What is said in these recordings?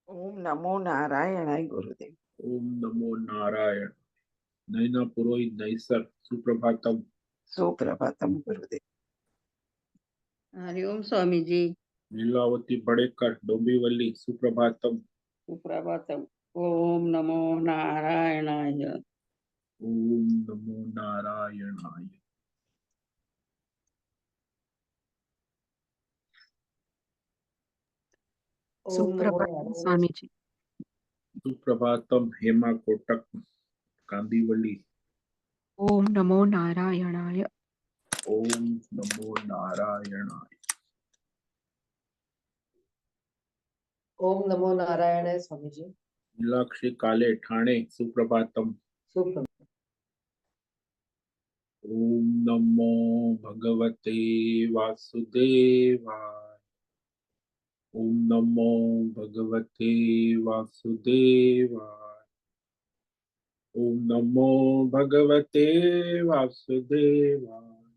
ओम नमो नारायणाय गुरुदेव। ओम नमो नारायण। नैना पुरोहित नैसर सुप्रभातम। सुप्रभातम गुरुदेव। हरिओम स्वामी जी। लीलावती बड़ेकर डोंबिवली सुप्रभातम। सुप्रभातम। ओम नमो नारायणाय। ओम नमो नारायणाय। ओम नमो सुप्रभात नारायण। स्वामी जी। सुप्रभातम हेमा कोटक कांदीवली। ओम नमो नारायणाय। ओम नमो नारायणाय। ओम नमो नारायण स्वामी जी। नीलाक्षी काले ठाणे सुप्रभातम। सुप्रभात। ओम नमो भगवते वासुदेवाय। ओम नमो भगवते वासुदेवाय। ओम नमो भगवते वासुदेवाय।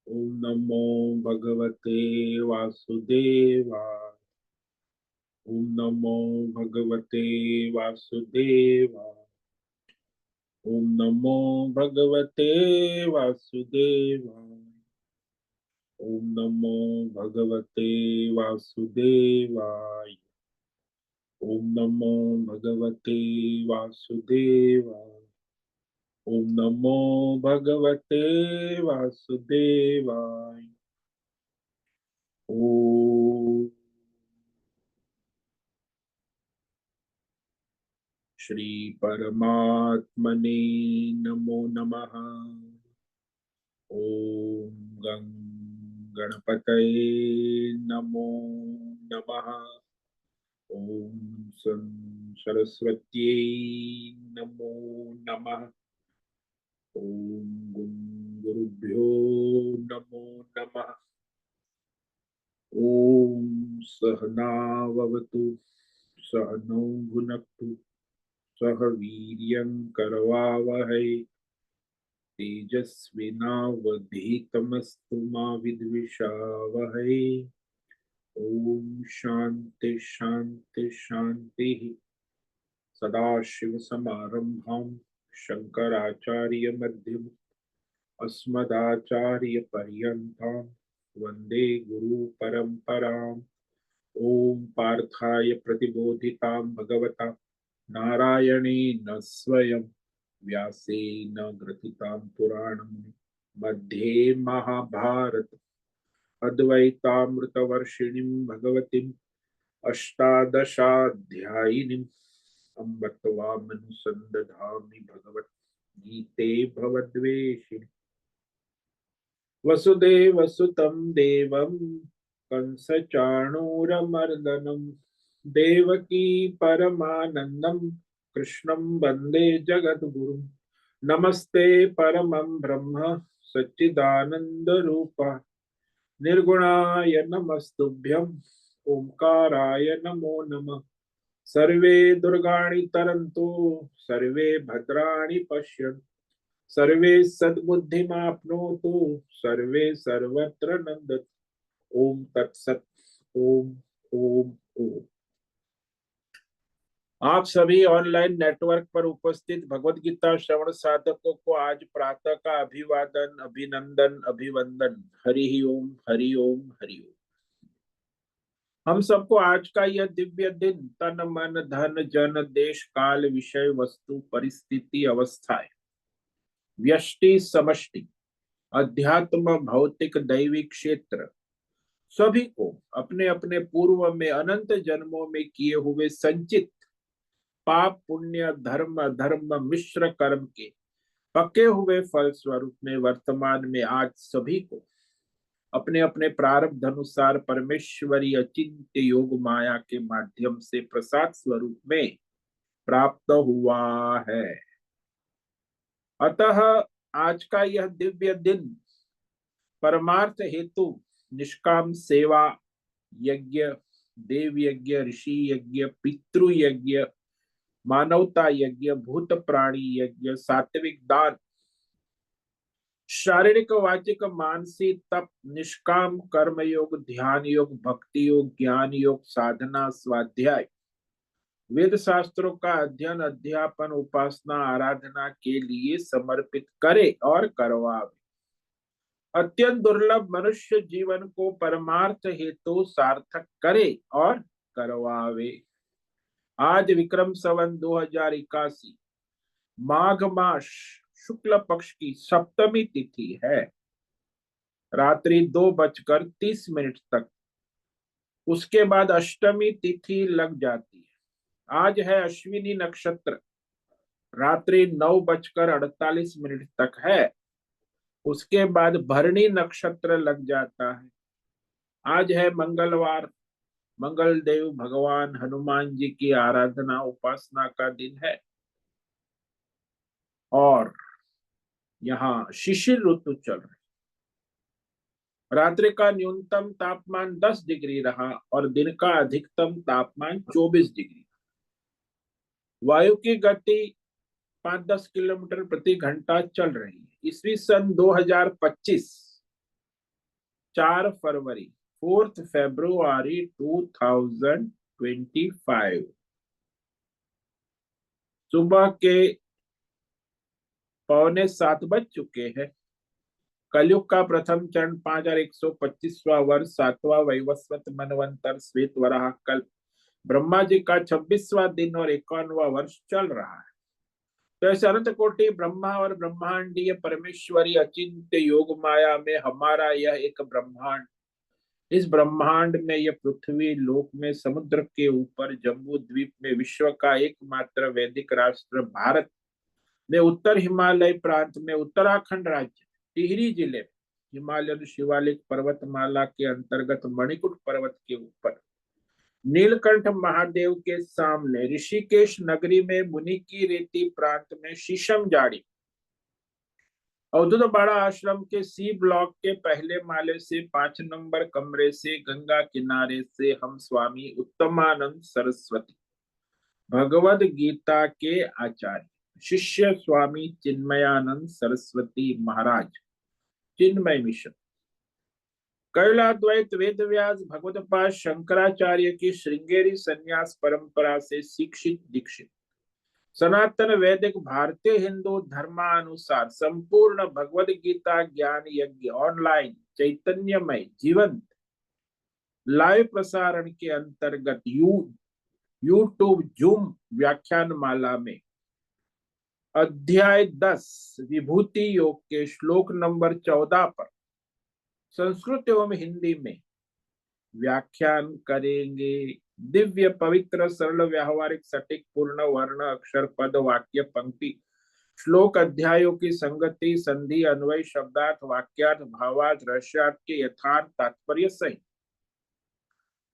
ओम नमो भगवते वासुदेवाय। ओम नमो भगवते वासुदेवाय। ओम नमो भगवते वासुदेवाय। ओम नमो भगवते वासुदेवाय। ओम नमो भगवते वासुदेवाय। ओम नमो भगवते वासुदेवाय। ओम श्री परमात्मने नमो नमः। ओम गं गणपतये नमो नमः। ओम सं सरस्वत्यै नमो नमः। ओम गुं गुरुभ्यो नमो नमः। ओम सहनाववतु सहनौ भुनक्तु सह वीर्यं करवावहै तेजस्विनावधीतमस्तु मा विद्विषावहै। ओम शांति शांति शांति। सदाशिवसमारम्भां शंकराचार्यमध्यमम् अस्मदाचार्यपर्यन्तां वन्दे गुरुपरम्पराम्। ओम पार्थाय प्रतिबोधितां भगवता नारायणेन स्वयं व्यासेन ग्रथितां पुराणं मध्ये महाभारत अद्वैतामृतवर्षिणीं भगवतीम् अष्टादशाध्यायिनीम् अम्ब त्वामनुसन्दधामि भगवद्गीते भवद्वेषिणि। वसुदेवसुतं देवं कंसचाणूरमर्दनं देवकी परमानन्दं कृष्णं वन्दे जगद्गुरुं। नमस्ते परमं ब्रह्म सच्चिदानन्दरूप निर्गुणाय नमस्तुभ्यं ओंकाराय नमो नमः। सर्वे दुर्गाणि तरन्तु सर्वे भद्राणि पश्यन्तु सर्वे सद्बुद्धिमाप्नोतु सर्वे सर्वत्र नन्दतु। ओम तत्सत। ओम ओम ओम। आप सभी ऑनलाइन नेटवर्क पर उपस्थित भगवत गीता श्रवण साधकों को आज प्रातः का अभिवादन अभिनंदन अभिवंदन। हरि ओम हरि ओम हरि ओम। हम सबको आज का यह दिव्य दिन तन मन धन जन देश काल विषय वस्तु परिस्थिति अवस्थाएं व्यष्टि समष्टि अध्यात्म भौतिक दैविक क्षेत्र सभी को अपने अपने पूर्व में अनंत जन्मों में किए हुए संचित पाप पुण्य धर्म अधर्म मिश्र कर्म के पके हुए फल स्वरूप में वर्तमान में आज सभी को अपने अपने प्रारब्ध अनुसार परमेश्वरी अचिंत्य योग माया के माध्यम से प्रसाद स्वरूप में प्राप्त हुआ है। अतः आज का यह दिव्य दिन परमार्थ हेतु निष्काम सेवा यज्ञ देव यज्ञ ऋषि यज्ञ पितृ यज्ञ मानवता यज्ञ भूत प्राणी यज्ञ सात्विक दान शारीरिक वाचिक मानसिक तप, निष्काम कर्म योग, ध्यान योग, भक्ति योग, ज्ञान योग, साधना, स्वाध्याय, वेद शास्त्रों का अध्ययन, अध्यापन, उपासना, आराधना के लिए समर्पित करे और करवावे। अत्यंत दुर्लभ मनुष्य जीवन को परमार्थ हेतु सार्थक करे और करवावे। आज विक्रम संवत 2081 माघ मास शुक्ल पक्ष की सप्तमी तिथि है, रात्रि 2:30 तक। उसके बाद अष्टमी तिथि लग जाती है। आज है अश्विनी नक्षत्र, रात्रि 9:48 तक है। उसके बाद भरणी नक्षत्र लग जाता है। आज है मंगलवार, मंगल देव भगवान हनुमान जी की आराधना उपासना का दिन है। और यहाँ शिशिर ऋतु चल रही। रात्रि का न्यूनतम तापमान 10 डिग्री रहा और दिन का अधिकतम तापमान 24 डिग्री। वायु की गति 5-10 किलोमीटर प्रति घंटा चल रही है। ईस्वी सन 2025 4 फरवरी 4 फरवरी 2025 सुबह के 6:45 बज चुके हैं। कलयुग का प्रथम चरण 5125वां वर्ष, 7वां वैवस्वत मनवंतर श्वेत वराह कल्प, ब्रह्मा जी का 26वां दिन और 51वां वर्ष चल रहा है। तो ऐसे अनंत कोटि ब्रह्मा और ब्रह्मांडीय परमेश्वरी अचिंत्य योग माया में हमारा यह एक ब्रह्मांड, इस ब्रह्मांड में यह पृथ्वी लोक में समुद्र के ऊपर जम्बू द्वीप में विश्व का एकमात्र वैदिक राष्ट्र भारत में उत्तर हिमालय प्रांत में उत्तराखंड राज्य टिहरी जिले में हिमालयन शिवालिक पर्वतमाला के अंतर्गत मणिकुट पर्वत के ऊपर नीलकंठ महादेव के सामने ऋषिकेश नगरी में मुनि की रेती प्रांत में शीशम जाड़ी अवधूत बाड़ा आश्रम के सी ब्लॉक के पहले माले से 5 नंबर कमरे से गंगा किनारे से हम स्वामी उत्तमानंद सरस्वती भगवद गीता के आचार्य शिष्य स्वामी चिन्मयानंद सरस्वती महाराज चिन्मय मिशन कैलाद्वैत वेद व्यास भगवतपाद शंकराचार्य की श्रृंगेरी संन्यास परंपरा से शिक्षित दीक्षित सनातन वैदिक भारतीय हिंदू धर्मानुसार संपूर्ण भगवद गीता ज्ञान यज्ञ ऑनलाइन चैतन्यमय जीवंत लाइव प्रसारण के अंतर्गत यूट्यूब जूम व्याख्यान माला में अध्याय 10 विभूति योग के श्लोक नंबर 14 पर संस्कृत एवं हिंदी में व्याख्यान करेंगे। दिव्य पवित्र सरल व्यावहारिक सटीक पूर्ण वर्ण अक्षर पद वाक्य पंक्ति श्लोक अध्यायों की संगति संधि अन्वय शब्दार्थ वाक्यार्थ भावार्थ रहस्यार्थ के यथार्थ तात्पर्य सहित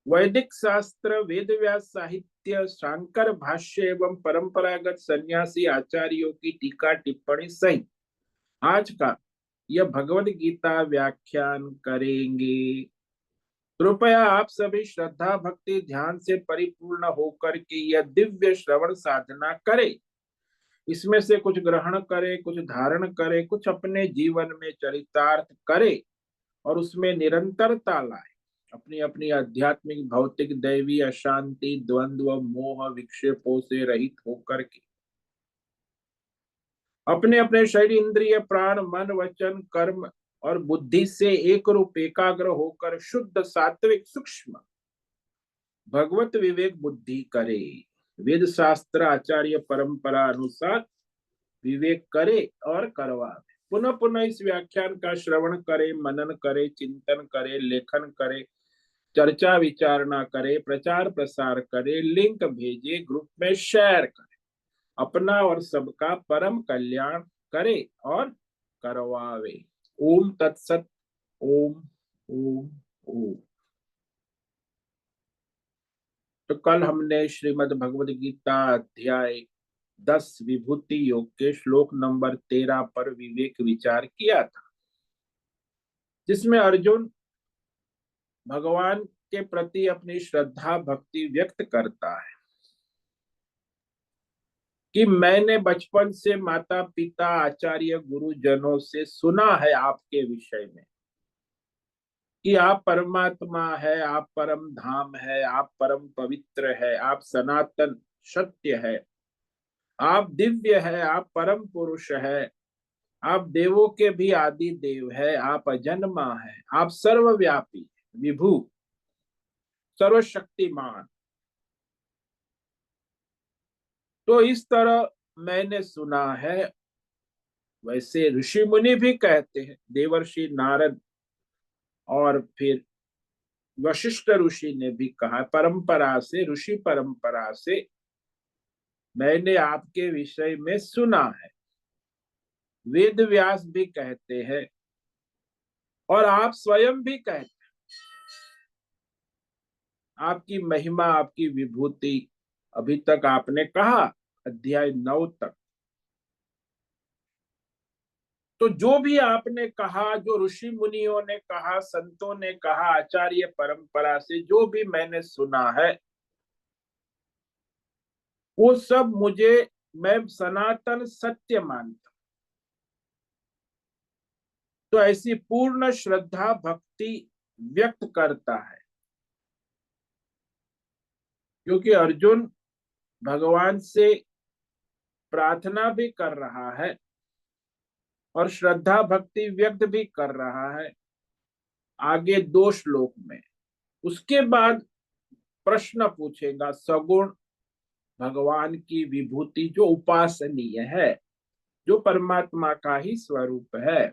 वैदिक शास्त्र वेद व्यास साहित्य शांकर भाष्य एवं परंपरागत सन्यासी आचार्यों की टीका टिप्पणी सहित आज का यह भगवद गीता व्याख्यान करेंगे। कृपया आप सभी श्रद्धा भक्ति ध्यान से परिपूर्ण होकर के यह दिव्य श्रवण साधना करें। इसमें से कुछ ग्रहण करे, कुछ धारण करे, कुछ अपने जीवन में चरितार्थ करे और उसमें निरंतरता लाए। अपनी अपनी आध्यात्मिक भौतिक दैवी अशांति द्वंद्व मोह विक्षेपों से रहित होकर के अपने अपने शरीर इंद्रिय प्राण मन वचन कर्म और बुद्धि से एक रूप एकाग्र होकर शुद्ध सात्विक सूक्ष्म भगवत विवेक बुद्धि करे। वेद शास्त्र आचार्य परंपरा अनुसार विवेक करे और करवावे। पुनः पुनः इस व्याख्यान का श्रवण करे, मनन करे, चिंतन करे, लेखन करे, चर्चा विचारणा करे, प्रचार प्रसार करे, लिंक भेजे, ग्रुप में शेयर करे, अपना और सबका परम कल्याण करे और करवावे। ओम तत्सत। ओम ओम ओम। तो कल हमने श्रीमद् भगवद गीता अध्याय 10 विभूति योग के श्लोक नंबर 13 पर विवेक विचार किया था, जिसमें अर्जुन भगवान के प्रति अपनी श्रद्धा भक्ति व्यक्त करता है। कि मैंने बचपन से माता पिता आचार्य गुरुजनों से सुना है आपके विषय में कि आप परमात्मा है, आप परम धाम है, आप परम पवित्र है, आप सनातन सत्य है, आप दिव्य है, आप परम पुरुष है, आप देवों के भी आदि देव है, आप अजन्मा है, आप सर्वव्यापी विभु सर्वशक्तिमान। तो इस तरह मैंने सुना है। वैसे ऋषि मुनि भी कहते हैं, देवर्षि नारद और फिर वशिष्ठ ऋषि ने भी कहा, परंपरा से, ऋषि परंपरा से मैंने आपके विषय में सुना है। वेद व्यास भी कहते हैं और आप स्वयं भी कहते हैं। आपकी महिमा, आपकी विभूति अभी तक आपने कहा, अध्याय 9 तक। तो जो भी आपने कहा, जो ऋषि मुनियों ने कहा, संतों ने कहा, आचार्य परंपरा से जो भी मैंने सुना है, वो सब मैं सनातन सत्य मानता हूं। तो ऐसी पूर्ण श्रद्धा भक्ति व्यक्त करता है, क्योंकि अर्जुन भगवान से प्रार्थना भी कर रहा है और श्रद्धा भक्ति व्यक्त भी कर रहा है आगे 2 श्लोक में। उसके बाद प्रश्न पूछेगा सगुण भगवान की विभूति जो उपासनीय है, जो परमात्मा का ही स्वरूप है।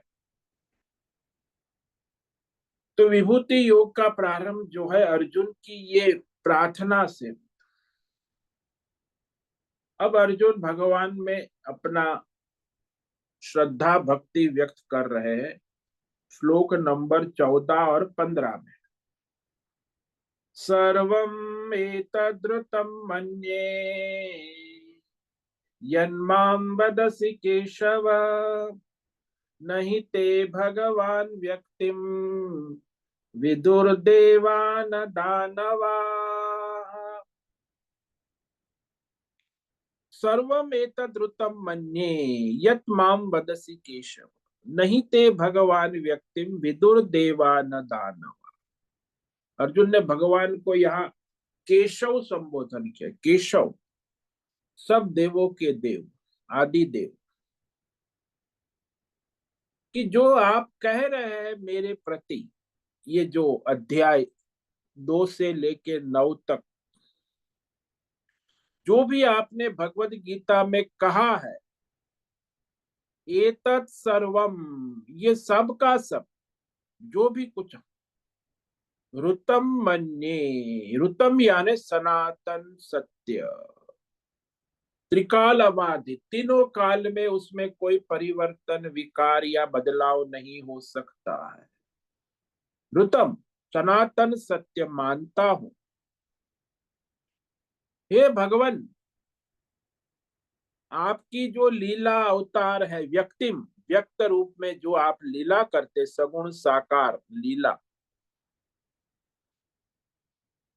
तो विभूति योग का प्रारंभ जो है अर्जुन की ये प्रार्थना से। अब अर्जुन भगवान में अपना श्रद्धा भक्ति व्यक्त कर रहे हैं श्लोक नंबर 14 और 15 में। सर्वं एतद्रुतं मन्ये यन्मां वदसि केशव नहि ते भगवान् व्यक्तिं विदुर्देवान दानवाः। सर्वमेतद्रुतं मन्ये यत् मां वदसि केशव नहि ते भगवान् व्यक्तिं विदुर्देवान दानव। अर्जुन ने भगवान को यहाँ केशव संबोधन किया। केशव सब देवों के देव, आदि देव, कि जो आप कह रहे हैं मेरे प्रति, ये जो अध्याय 2 से लेके 9 तक जो भी आपने भगवत गीता में कहा है, एतत् सर्वम, ये सब का सब, जो भी कुछ, ऋतम मन्ये, ऋतम यानी सनातन सत्य, त्रिकाल अबाधि, तीनों काल में उसमें कोई परिवर्तन, विकार या बदलाव नहीं हो सकता है। ऋतम सनातन सत्य मानता हूं। हे भगवान, आपकी जो लीला अवतार है, व्यक्तिम, व्यक्त रूप में जो आप लीला करते, सगुण साकार लीला,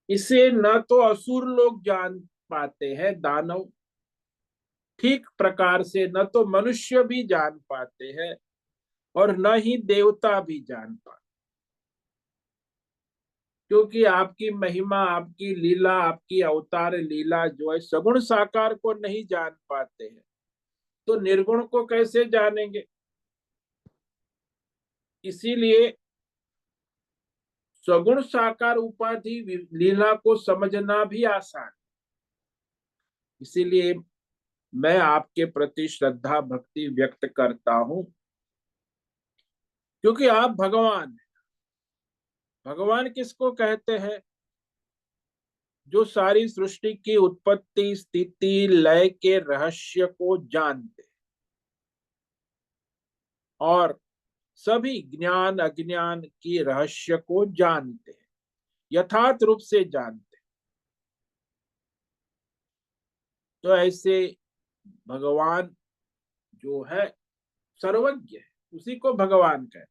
इसे न तो असुर लोग जान पाते हैं, दानव ठीक प्रकार से, न तो मनुष्य भी जान पाते हैं और न ही देवता भी जान पाते, क्योंकि आपकी महिमा, आपकी लीला, आपकी अवतार लीला जो है सगुण साकार को नहीं जान पाते हैं, तो निर्गुण को कैसे जानेंगे। इसीलिए सगुण साकार उपाधि लीला को समझना भी आसान। इसीलिए मैं आपके प्रति श्रद्धा भक्ति व्यक्त करता हूं, क्योंकि आप भगवान हैं। भगवान किसको कहते हैं? जो सारी सृष्टि की उत्पत्ति स्थिति लय के रहस्य को जानते और सभी ज्ञान अज्ञान की रहस्य को जानते हैं, यथार्थ रूप से जानते हैं। तो ऐसे भगवान जो है सर्वज्ञ है, उसी को भगवान कहते।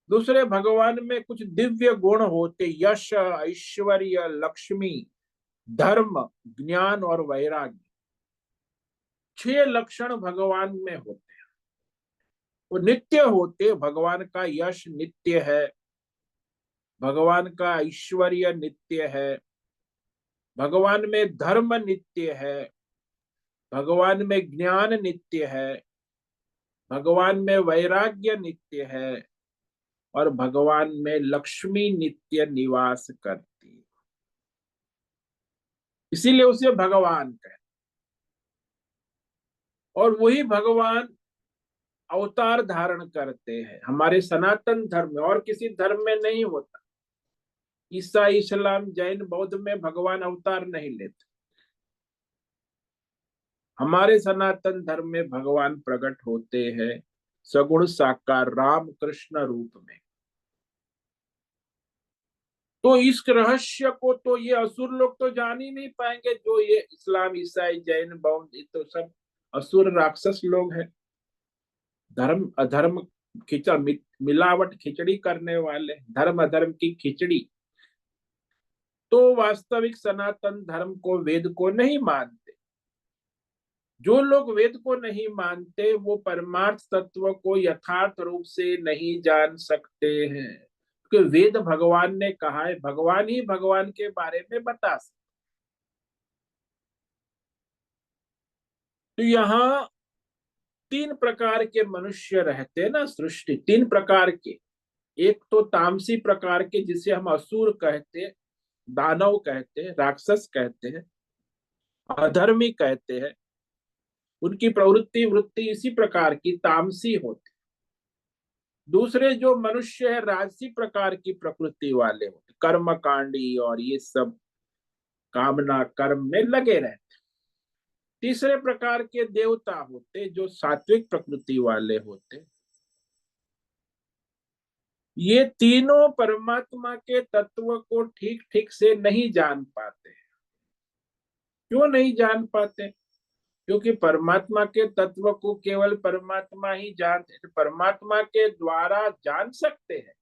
दूसरे भगवान में कुछ दिव्य गुण होते, यश, ऐश्वर्य, लक्ष्मी, धर्म, ज्ञान और वैराग्य। 6 लक्षण भगवान में होते हैं, वो नित्य होते। भगवान का यश नित्य है, भगवान का ऐश्वर्य नित्य है, भगवान में धर्म नित्य है, भगवान में ज्ञान नित्य है, भगवान में वैराग्य नित्य है, और भगवान में लक्ष्मी नित्य निवास करती है। इसीलिए उसे भगवान कहते। और वही भगवान अवतार धारण करते हैं। हमारे सनातन धर्म में, और किसी धर्म में नहीं होता। ईसाई, इस्लाम, जैन, बौद्ध में भगवान अवतार नहीं लेते। हमारे सनातन धर्म में भगवान प्रकट होते हैं सगुण साकार राम कृष्ण रूप में। तो इस रहस्य को तो ये असुर लोग तो जान ही नहीं पाएंगे। जो ये इस्लाम, ईसाई, जैन, बौद्ध, ये तो सब असुर राक्षस लोग हैं, धर्म अधर्म मिलावट खिचड़ी करने वाले, धर्म अधर्म की खिचड़ी। तो वास्तविक सनातन धर्म को, वेद को नहीं मानते। जो लोग वेद को नहीं मानते वो परमार्थ तत्व को यथार्थ रूप से नहीं जान सकते हैं, क्योंकि वेद भगवान ने कहा है, भगवान ही भगवान के बारे में बता सकते। तो यहाँ 3 प्रकार के मनुष्य रहते हैं ना, सृष्टि 3 प्रकार के। एक तो तामसी प्रकार के, जिसे हम असुर कहते हैं, दानव कहते हैं, राक्षस कहते हैं, अधर्मी कहते हैं। उनकी प्रवृत्ति वृत्ति इसी प्रकार की तामसी होती। दूसरे जो मनुष्य है राजसी प्रकार की प्रकृति वाले होते, कर्मकांडी और ये सब कामना कर्म में लगे रहते। तीसरे प्रकार के देवता होते जो सात्विक प्रकृति वाले होते। ये तीनों परमात्मा के तत्व को ठीक ठीक से नहीं जान पाते। क्यों नहीं जान पाते? क्योंकि परमात्मा के तत्व को केवल परमात्मा ही जानते हैं। परमात्मा के द्वारा जान सकते हैं,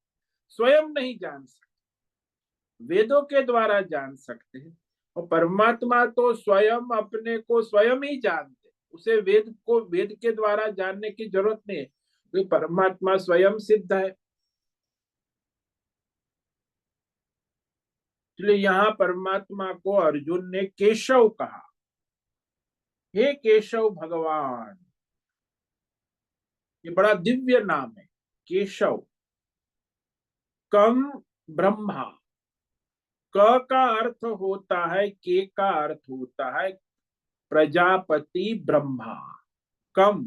स्वयं नहीं जान सकते। वेदों के द्वारा जान सकते हैं, और परमात्मा तो स्वयं अपने को स्वयं ही जानते। उसे वेद के द्वारा जानने की जरूरत नहीं है, क्योंकि परमात्मा स्वयं सिद्ध है। इसलिए यहाँ परमात्मा को अर्जुन ने केशव कहा। हे केशव भगवान, ये बड़ा दिव्य नाम है केशव। कम ब्रह्मा, क का अर्थ होता है, के का अर्थ होता है प्रजापति ब्रह्मा। कम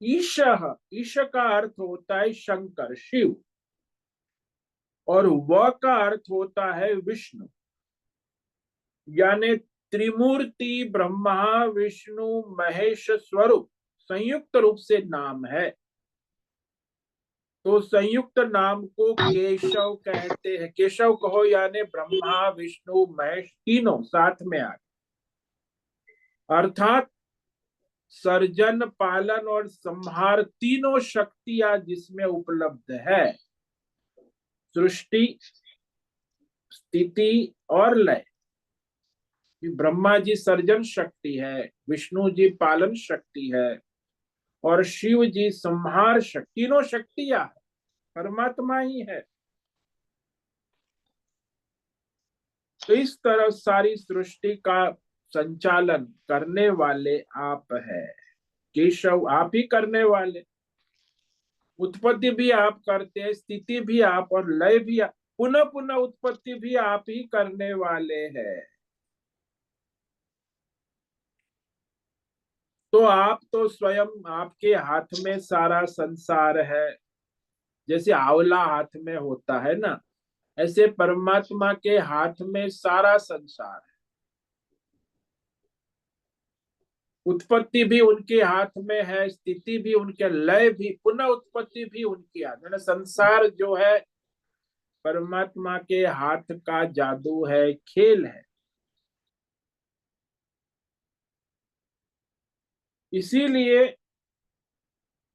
ईश, ईश का अर्थ होता है शंकर शिव, और व का अर्थ होता है विष्णु। यानी त्रिमूर्ति ब्रह्मा विष्णु महेश स्वरूप संयुक्त रूप से नाम है। तो संयुक्त नाम को केशव कहते हैं। केशव कहो यानी ब्रह्मा विष्णु महेश तीनों साथ में आ, अर्थात सर्जन पालन और संहार तीनों शक्तियां जिसमें उपलब्ध है। सृष्टि, स्थिति और लय। ब्रह्मा जी सर्जन शक्ति है, विष्णु जी पालन शक्ति है, और शिव जी संहार शक्ति। तीनों शक्तियां है, परमात्मा ही है। तो इस तरह सारी सृष्टि का संचालन करने वाले आप है केशव, आप ही करने वाले। उत्पत्ति भी आप करते हैं, स्थिति भी आप, और लय भी आप, पुनः पुनः उत्पत्ति भी आप ही करने वाले हैं। तो आप तो स्वयं, आपके हाथ में सारा संसार है। जैसे आंवला हाथ में होता है ना, ऐसे परमात्मा के हाथ में सारा संसार है। उत्पत्ति भी उनके हाथ में है, स्थिति भी उनके, लय भी, पुनः उत्पत्ति भी उनके हाथ में। संसार जो है परमात्मा के हाथ का जादू है, खेल है। इसीलिए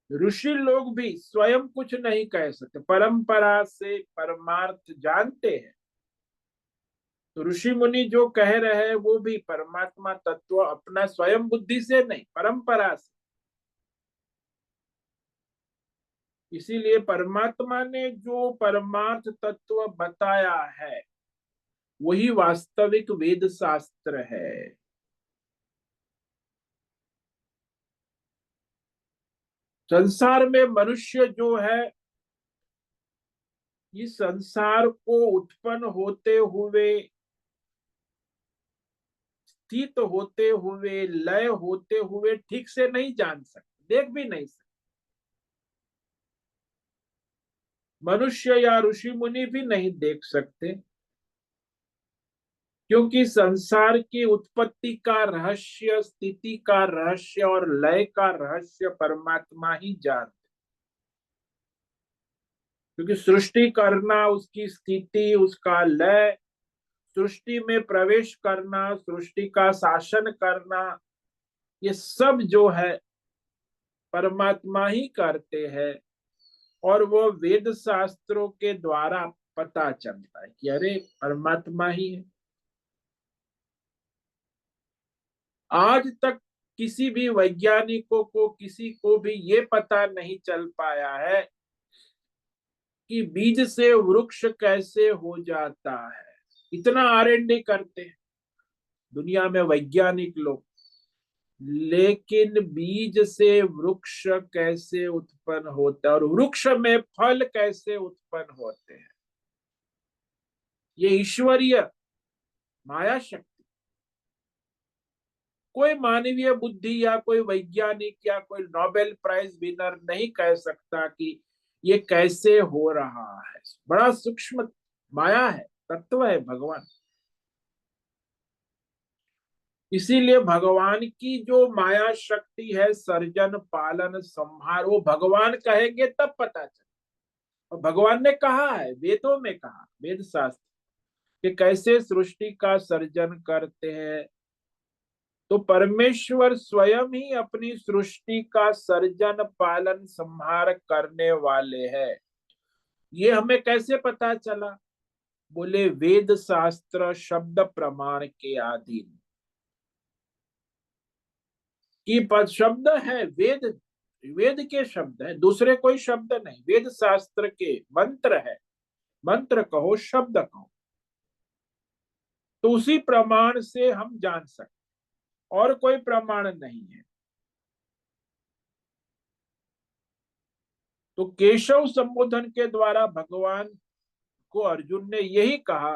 ऋषि लोग भी स्वयं कुछ नहीं कह सकते, परंपरा से परमार्थ जानते हैं। तो ऋषि मुनि जो कह रहे हैं वो भी परमात्मा तत्व अपना स्वयं बुद्धि से नहीं, परंपरा से। इसीलिए परमात्मा ने जो परमार्थ तत्व बताया है वही वास्तविक वेद शास्त्र है। संसार में मनुष्य जो है, इस संसार को उत्पन्न होते हुए, स्थित होते हुए, लय होते हुए ठीक से नहीं जान सकते, देख भी नहीं सकते। मनुष्य या ऋषि मुनि भी नहीं देख सकते, क्योंकि संसार की उत्पत्ति का रहस्य, स्थिति का रहस्य और लय का रहस्य परमात्मा ही जानते। क्योंकि सृष्टि करना, उसकी स्थिति, उसका लय, सृष्टि में प्रवेश करना, सृष्टि का शासन करना, ये सब जो है परमात्मा ही करते हैं। और वो वेद शास्त्रों के द्वारा पता चलता है कि अरे परमात्मा ही है। आज तक किसी भी वैज्ञानिकों को, किसी को भी ये पता नहीं चल पाया है कि बीज से वृक्ष कैसे हो जाता है। इतना R&D करते हैं दुनिया में वैज्ञानिक लोग, लेकिन बीज से वृक्ष कैसे उत्पन्न होता है और वृक्ष में फल कैसे उत्पन्न होते हैं, ये ईश्वरीय माया शक्ति। कोई मानवीय बुद्धि या कोई वैज्ञानिक या कोई नोबेल प्राइज विनर नहीं कह सकता कि ये कैसे हो रहा है। बड़ा सूक्ष्म माया है, तत्व है भगवान। इसीलिए भगवान की जो माया शक्ति है, सर्जन, पालन, संहार, वो भगवान कहेंगे तब पता चले। और भगवान ने कहा है, वेदों में कहा, वेद शास्त्र कि कैसे सृष्टि का सर्जन करते हैं। तो परमेश्वर स्वयं ही अपनी सृष्टि का सर्जन, पालन, संहार करने वाले हैं। ये हमें कैसे पता चला? बोले वेद शास्त्र शब्द प्रमाण के अधीन। कि पद शब्द है, वेद, वेद के शब्द है, दूसरे कोई शब्द नहीं। वेद शास्त्र के मंत्र है, मंत्र कहो, शब्द कहो, तो उसी प्रमाण से हम जान सकते, और कोई प्रमाण नहीं है। तो केशव संबोधन के द्वारा भगवान को अर्जुन ने यही कहा,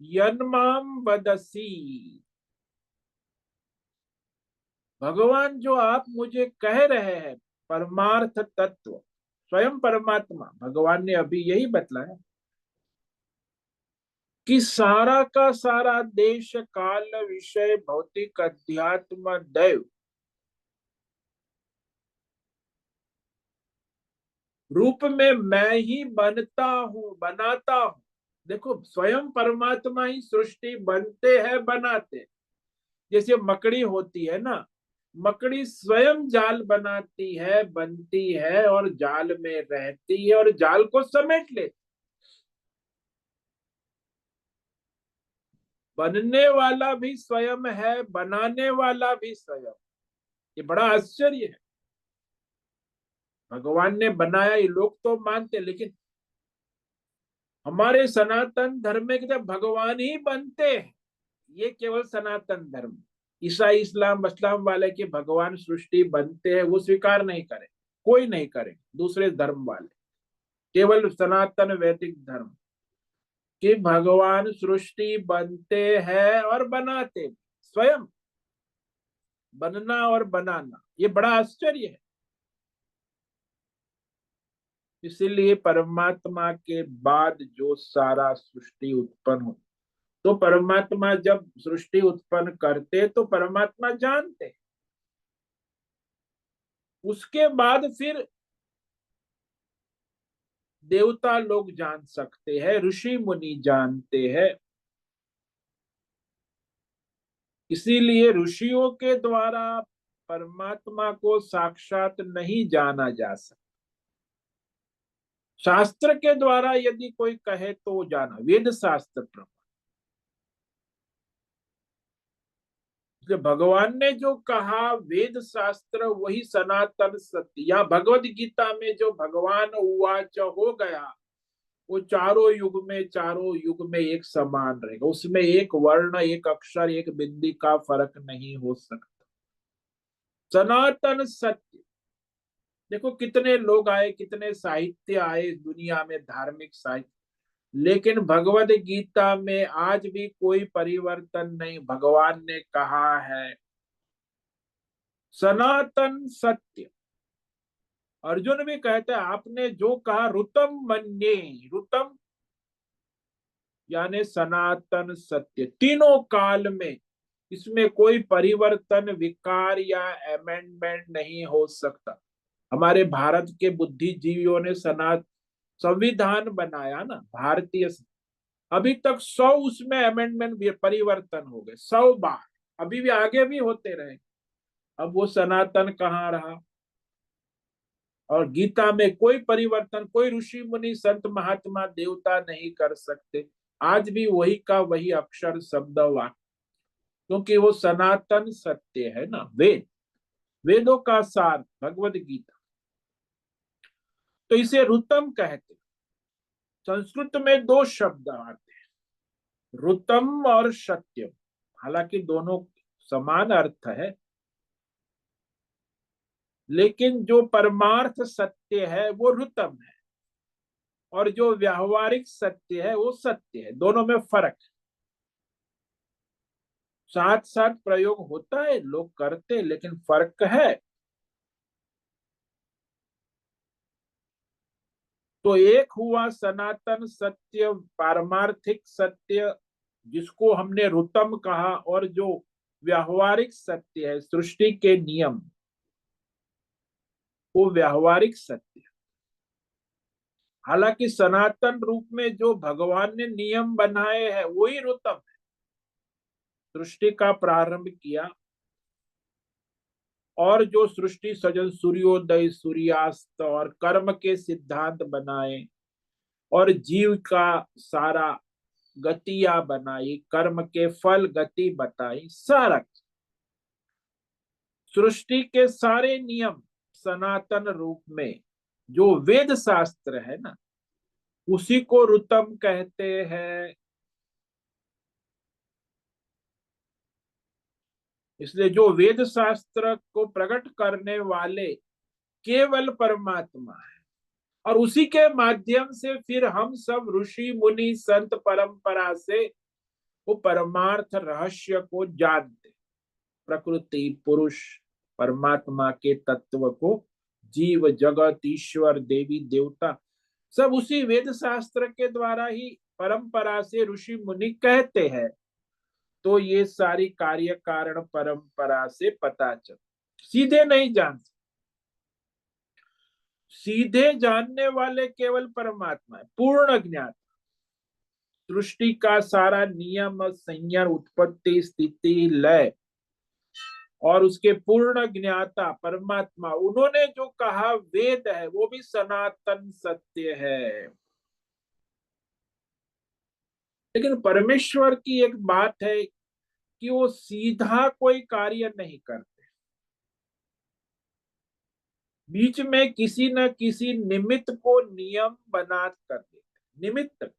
यन्माम वदसी। भगवान जो आप मुझे कह रहे हैं परमार्थ तत्व, स्वयं परमात्मा भगवान ने अभी यही बतलाया कि सारा का सारा देश, काल, विषय, भौतिक, अध्यात्म, दैव रूप में मैं ही बनता हूं, बनाता हूं। देखो, स्वयं परमात्मा ही सृष्टि बनते हैं, बनाते। जैसे मकड़ी होती है ना, मकड़ी स्वयं जाल बनाती है, बनती है और जाल में रहती है और जाल को समेट लेती। बनने वाला भी स्वयं है, बनाने वाला भी स्वयं। ये बड़ा आश्चर्य है। भगवान ने बनाया, ये लोग तो मानते, लेकिन हमारे सनातन धर्म में कहते भगवान ही बनते हैं। ये केवल सनातन धर्म, ईसाई, इस्लाम, इस्लाम वाले के भगवान सृष्टि बनते हैं वो स्वीकार नहीं करे, कोई नहीं करे। दूसरे धर्म वाले, केवल सनातन वैदिक धर्म कि भगवान सृष्टि बनते हैं और बनाते, स्वयं बनना और बनाना, ये बड़ा आश्चर्य है। इसीलिए परमात्मा के बाद जो सारा सृष्टि उत्पन्न हो, तो परमात्मा जब सृष्टि उत्पन्न करते तो परमात्मा जानते, उसके बाद फिर देवता लोग जान सकते हैं, ऋषि मुनि जानते हैं। इसीलिए ऋषियों के द्वारा परमात्मा को साक्षात नहीं जाना जा सकता। शास्त्र के द्वारा यदि कोई कहे तो जाना, वेद शास्त्र प्रमाण। इसलिए भगवान ने जो कहा वेद शास्त्र वही सनातन सत्य, या भगवत गीता में जो भगवान उवाच हो गया वो चारों युग में एक समान रहेगा, उसमें एक वर्ण, एक अक्षर, एक बिंदी का फर्क नहीं हो सकता। सनातन सत्य। देखो कितने लोग आए, कितने साहित्य आए इस दुनिया में, धार्मिक साहित्य, लेकिन भगवत गीता में आज भी कोई परिवर्तन नहीं। भगवान ने कहा है सनातन सत्य। अर्जुन भी कहता है आपने जो कहा ऋतम मन्ये, ऋतम यानी सनातन सत्य, तीनों काल में इसमें कोई परिवर्तन, विकार या अमेंडमेंट नहीं हो सकता। हमारे भारत के बुद्धिजीवियों ने संविधान बनाया ना भारतीय, अभी तक 100 उसमें अमेंडमेंट परिवर्तन हो गए, 100 बार, अभी भी आगे भी होते रहे। अब वो सनातन कहाँ रहा? और गीता में कोई परिवर्तन कोई ऋषि मुनि संत महात्मा देवता नहीं कर सकते। आज भी वही का वही अक्षर शब्द वाक्य, क्योंकि वो सनातन सत्य है ना। वेदों का सार भगवत गीता, तो इसे ऋतम कहते। संस्कृत में दो शब्द आते हैं, ऋतम और सत्यम। हालांकि दोनों समान अर्थ है, लेकिन जो परमार्थ सत्य है वो ऋतम है, और जो व्यावहारिक सत्य है वो सत्य है। दोनों में फर्क है। साथ साथ प्रयोग होता है, लोग करते, लेकिन फर्क है। तो एक हुआ सनातन सत्य, पारमार्थिक सत्य, जिसको हमने ऋतम कहा, और जो व्यावहारिक सत्य है, सृष्टि के नियम, वो व्यावहारिक सत्य। हालांकि सनातन रूप में जो भगवान ने नियम बनाए हैं वही ऋतम है। सृष्टि का प्रारंभ किया, और जो सृष्टि सजन, सूर्योदय सूर्यास्त, और कर्म के सिद्धांत बनाए, और जीव का सारा गतियां बनाई, कर्म के फल गति बताई, सारा सृष्टि के सारे नियम सनातन रूप में जो वेद शास्त्र है ना, उसी को ऋतम कहते हैं। इसलिए जो वेद शास्त्र को प्रकट करने वाले केवल परमात्मा है, और उसी के माध्यम से फिर हम सब ऋषि मुनि संत परंपरा से वो परमार्थ रहस्य को जानते। प्रकृति, पुरुष, परमात्मा के तत्व को, जीव जगत, ईश्वर, देवी देवता, सब उसी वेद शास्त्र के द्वारा ही परंपरा से ऋषि मुनि कहते हैं। तो ये सारी कार्य कारण परंपरा से पता चल, सीधे नहीं जान सकते। सीधे जानने वाले केवल परमात्मा है, पूर्ण ज्ञान। सृष्टि का सारा नियम, संयम, उत्पत्ति, स्थिति, लय, और उसके पूर्ण ज्ञाता परमात्मा, उन्होंने जो कहा वेद है वो भी सनातन सत्य है। लेकिन परमेश्वर की एक बात है कि वो सीधा कोई कार्य नहीं करते, बीच में किसी न किसी निमित्त को नियम बना कर देते, निमित्त,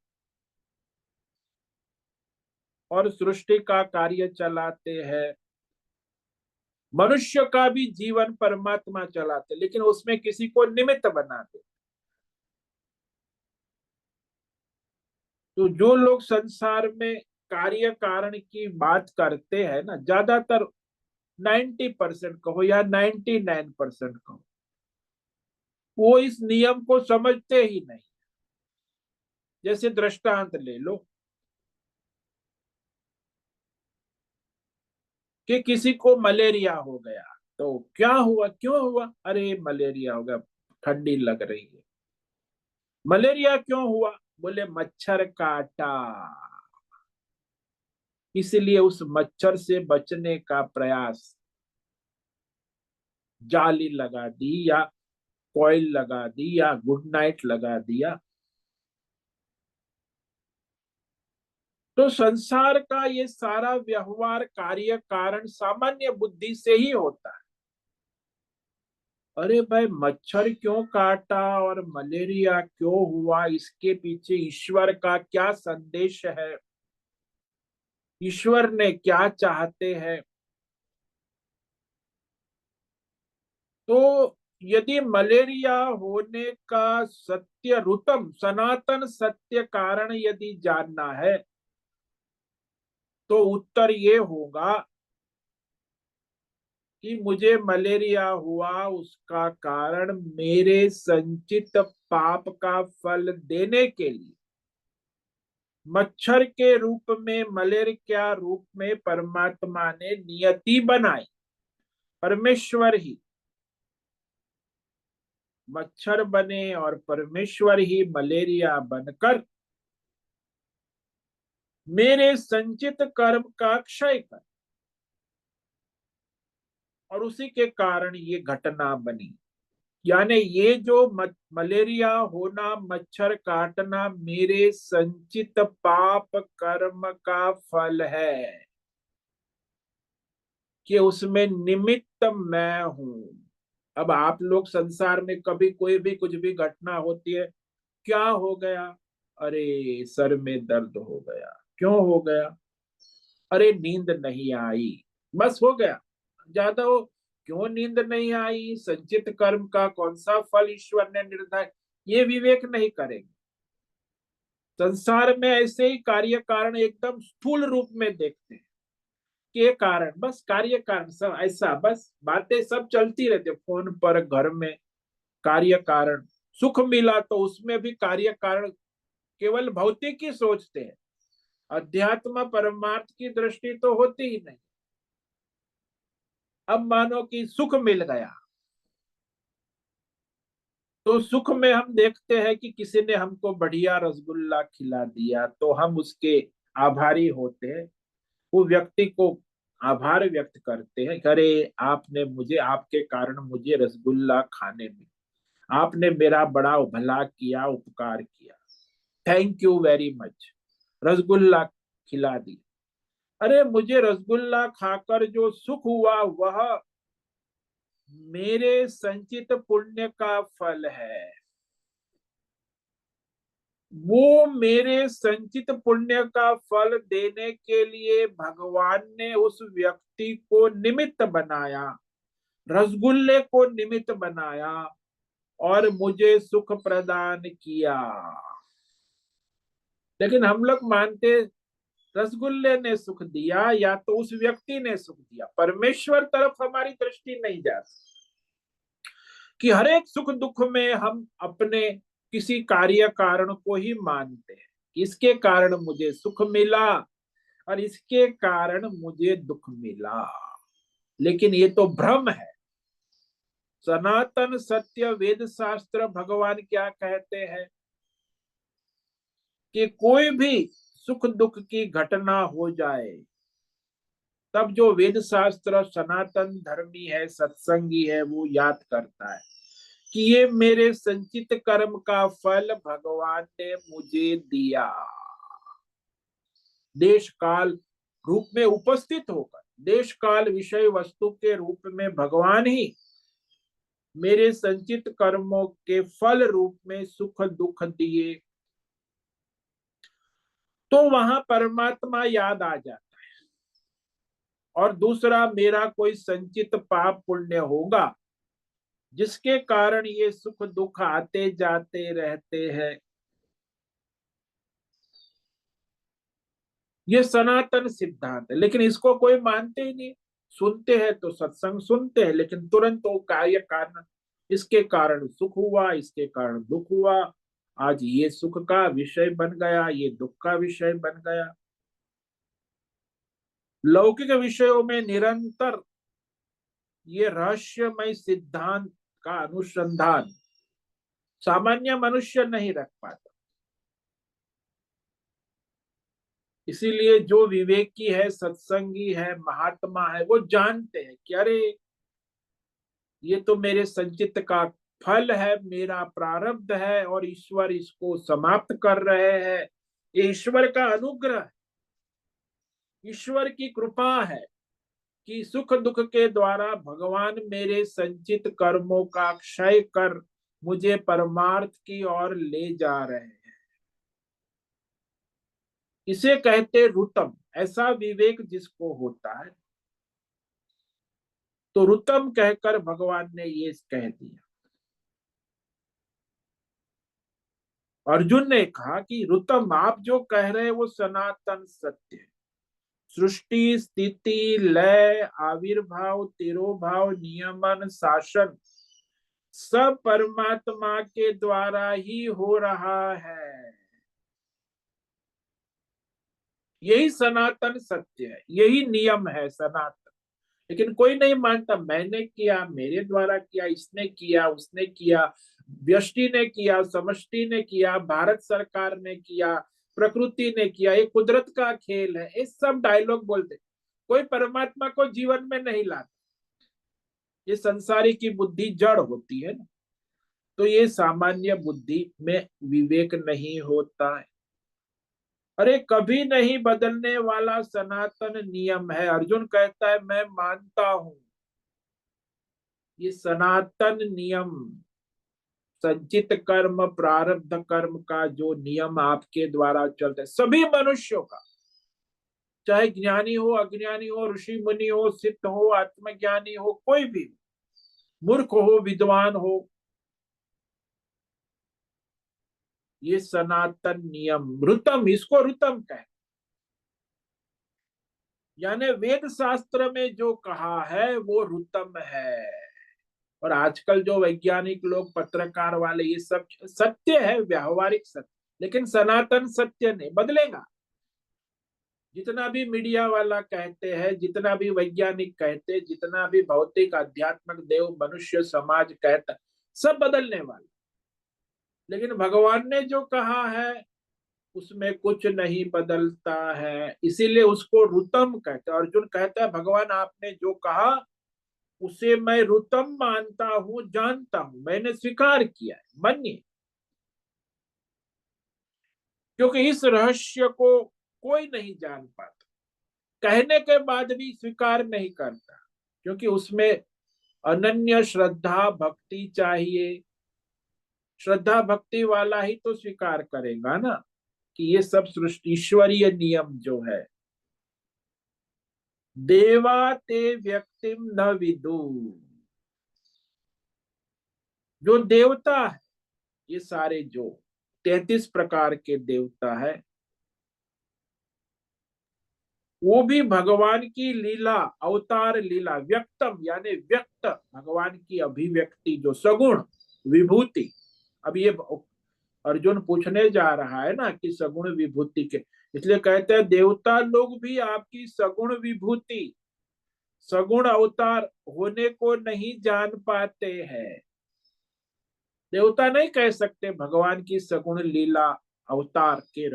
और सृष्टि का कार्य चलाते हैं। मनुष्य का भी जीवन परमात्मा चलाते, लेकिन उसमें किसी को निमित्त बनाते। तो जो लोग संसार में कार्य कारण की बात करते हैं ना, ज्यादातर 90% कहो या 99% कहो, वो इस नियम को समझते ही नहीं। जैसे दृष्टांत ले लो कि किसी को मलेरिया हो गया, तो क्या हुआ, क्यों हुआ? अरे मलेरिया हो गया, ठंडी लग रही है। मलेरिया क्यों हुआ? बोले मच्छर काटा, इसलिए उस मच्छर से बचने का प्रयास, जाली लगा दी, या कॉइल लगा दी, या गुड नाइट लगा दिया। तो संसार का ये सारा व्यवहार कार्य कारण सामान्य बुद्धि से ही होता है। अरे भाई, मच्छर क्यों काटा और मलेरिया क्यों हुआ, इसके पीछे ईश्वर का क्या संदेश है, ईश्वर ने क्या चाहते हैं। तो यदि मलेरिया होने का सत्य रुतम सनातन सत्य कारण यदि जानना है तो उत्तर ये होगा कि मुझे मलेरिया हुआ उसका कारण मेरे संचित पाप का फल देने के लिए मच्छर के रूप में, मलेरिया रूप में परमात्मा ने नियति बनाई। परमेश्वर ही मच्छर बने और परमेश्वर ही मलेरिया बनकर मेरे संचित कर्म का क्षय कर, और उसी के कारण ये घटना बनी। यानी ये जो मलेरिया होना, मच्छर काटना मेरे संचित पाप कर्म का फल है कि उसमें निमित्त मैं हूं। अब आप लोग संसार में कभी कोई भी कुछ भी घटना होती है, क्या हो गया, अरे सर में दर्द हो गया, क्यों हो गया, अरे नींद नहीं आई, बस हो गया। ज्यादा हो, क्यों नींद नहीं आई, संचित कर्म का कौन सा फल ईश्वर ने निर्धारित, ये विवेक नहीं करेंगे। संसार में ऐसे ही कार्य कारण एकदम स्थूल रूप में देखते हैं कि ये कारण, बस कार्य कारण सब ऐसा, बस बातें सब चलती रहती, फोन पर, घर में कार्य कारण। सुख मिला तो उसमें भी कार्य कारण, केवल भौतिक ही सोचते हैं, अध्यात्म परमार्थ की दृष्टि तो होती ही नहीं। अब मानो कि सुख मिल गया, तो सुख में हम देखते हैं कि किसी ने हमको बढ़िया रसगुल्ला खिला दिया तो हम उसके आभारी होते हैं, वो व्यक्ति को आभार व्यक्त करते हैं, अरे आपने मुझे, आपके कारण मुझे रसगुल्ला खाने में, आपने मेरा बड़ा भला किया, उपकार किया, thank you very much, rasgulla खिला दी। अरे मुझे रसगुल्ला खाकर जो सुख हुआ वह मेरे संचित पुण्य का फल है। वो मेरे संचित पुण्य का फल देने के लिए भगवान ने उस व्यक्ति को निमित्त बनाया, रसगुल्ले को निमित्त बनाया और मुझे सुख प्रदान किया। लेकिन हम लोग मानते रसगुल्ले ने सुख दिया या तो उस व्यक्ति ने सुख दिया, परमेश्वर तरफ हमारी दृष्टि नहीं जाती कि हर एक सुख दुख में हम अपने किसी कार्य कारण को ही मानते हैं, इसके कारण मुझे सुख मिला और इसके कारण मुझे दुख मिला। लेकिन ये तो भ्रम है। सनातन सत्य वेद शास्त्र भगवान क्या कहते हैं कि कोई भी सुख दुख की घटना हो जाए तब जो वेद शास्त्र सनातन धर्मी है, सत्संगी है, वो याद करता है कि ये मेरे संचित कर्म का फल भगवान ने मुझे दिया। देश काल रूप में उपस्थित होकर, देश काल विषय वस्तु के रूप में भगवान ही मेरे संचित कर्मों के फल रूप में सुख दुख दिए, तो वहां परमात्मा याद आ जाता है। और दूसरा, मेरा कोई संचित पाप पुण्य होगा जिसके कारण ये सुख दुख आते जाते रहते हैं। ये सनातन सिद्धांत है, लेकिन इसको कोई मानते ही नहीं। सुनते हैं तो सत्संग सुनते हैं, लेकिन तुरंत वो कार्य कारण, इसके कारण सुख हुआ, इसके कारण दुख हुआ, आज ये सुख का विषय बन गया, ये दुख का विषय बन गया। लौकिक विषयों में निरंतर ये रहस्यमय सिद्धांत का अनुसंधान सामान्य मनुष्य नहीं रख पाता। इसीलिए जो विवेकी है, सत्संगी है, महात्मा है, वो जानते हैं कि अरे ये तो मेरे संचित का फल है, मेरा प्रारब्ध है और ईश्वर इसको समाप्त कर रहे हैं, ये ईश्वर का अनुग्रह है। ईश्वर की कृपा है कि सुख दुख के द्वारा भगवान मेरे संचित कर्मों का क्षय कर मुझे परमार्थ की ओर ले जा रहे हैं। इसे कहते रुतम, ऐसा विवेक जिसको होता है। तो रुतम कहकर भगवान ने ये कह दिया। अर्जुन ने कहा कि रुतम, आप जो कह रहे हैं वो सनातन सत्य है। सृष्टि स्थिति लय आविर्भाव तिरोभाव नियमन शासन सब परमात्मा के द्वारा ही हो रहा है। यही सनातन सत्य है, यही नियम है सनातन। लेकिन कोई नहीं मानता, मैंने किया, मेरे द्वारा किया, इसने किया, उसने किया, व्यष्टि ने किया, समष्टि ने किया, भारत सरकार ने किया, प्रकृति ने किया, ये कुदरत का खेल है। ये सब डायलॉग बोलते, कोई परमात्मा को जीवन में नहीं लाता। ये संसारी की बुद्धि जड़ होती है ना, तो ये सामान्य बुद्धि में विवेक नहीं होता है। अरे कभी नहीं बदलने वाला सनातन नियम है। अर्जुन कहता है मैं मानता हूं ये सनातन नियम, संचित कर्म प्रारब्ध कर्म का जो नियम आपके द्वारा चलता है सभी मनुष्यों का, चाहे ज्ञानी हो अज्ञानी हो, ऋषि मुनि हो, सिद्ध हो आत्मज्ञानी हो, कोई भी, मूर्ख हो विद्वान हो, ये सनातन नियम ऋतम, इसको ऋतम कहते। यानी वेद शास्त्र में जो कहा है वो ऋतम है। और आजकल जो वैज्ञानिक लोग, पत्रकार वाले, ये सब सत्य है, व्यावहारिक सत्य, लेकिन सनातन सत्य नहीं बदलेगा। जितना भी मीडिया वाला कहते हैं, जितना भी वैज्ञानिक कहते हैं, जितना भी भौतिक आध्यात्मिक देव मनुष्य समाज कहता, सब बदलने वाला। लेकिन भगवान ने जो कहा है उसमें कुछ नहीं बदलता है, इसीलिए उसको ऋतम कहते हैं। अर्जुन कहता है भगवान आपने जो कहा उसे मैं ऋतम मानता हूं, जानता हूं, मैंने स्वीकार किया है, मानिए। क्योंकि इस रहस्य को कोई नहीं जान पाता, कहने के बाद भी स्वीकार नहीं करता, क्योंकि उसमें अनन्य श्रद्धा भक्ति चाहिए। श्रद्धा भक्ति वाला ही तो स्वीकार करेगा ना कि ये सब सृष्टि ईश्वरीय नियम जो है। देवा ते व्यक्तिम न विदु, जो देवता है, ये सारे जो 33 प्रकार के देवता है, वो भी भगवान की लीला, अवतार लीला, व्यक्तम यानी व्यक्त, भगवान की अभिव्यक्ति जो सगुण विभूति। अब ये अर्जुन पूछने जा रहा है ना कि सगुण विभूति के, इसलिए कहते हैं देवता लोग भी आपकी सगुण विभूति, सगुण अवतार होने को नहीं जान पाते हैं। देवता नहीं कह सकते भगवान की सगुण लीला अवतार के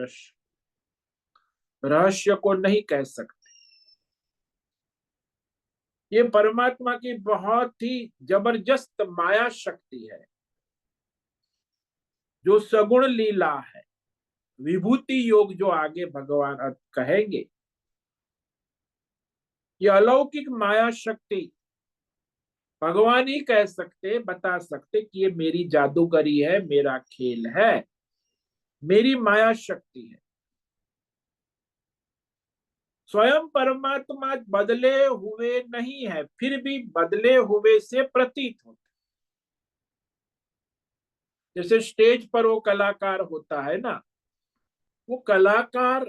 रहस्य को नहीं कह सकते। ये परमात्मा की बहुत ही जबरदस्त माया शक्ति है, जो सगुण लीला है, विभूति योग जो आगे भगवान कहेंगे। ये अलौकिक माया शक्ति भगवान ही कह सकते, बता सकते कि ये मेरी जादूगरी है, मेरा खेल है, मेरी माया शक्ति है। स्वयं परमात्मा बदले हुए नहीं है, फिर भी बदले हुए से प्रतीत होता। जैसे स्टेज पर वो कलाकार होता है ना, वो कलाकार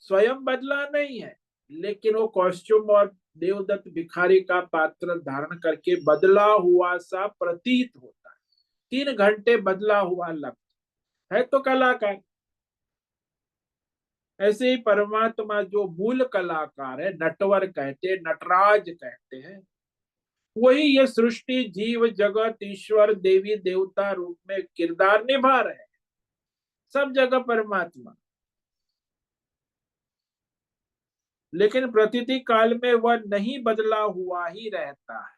स्वयं बदला नहीं है, लेकिन वो कॉस्ट्यूम और देवदत्त भिखारी का पात्र धारण करके बदला हुआ सा प्रतीत होता है। 3 घंटे बदला हुआ लगता है तो कलाकार। ऐसे ही परमात्मा जो मूल कलाकार है, नटवर कहते हैं, नटराज कहते हैं, वही ये सृष्टि जीव जगत ईश्वर देवी देवता रूप में किरदार निभा रहे हैं, सब जगह परमात्मा। लेकिन प्रतिति काल में वह नहीं बदला हुआ ही रहता है।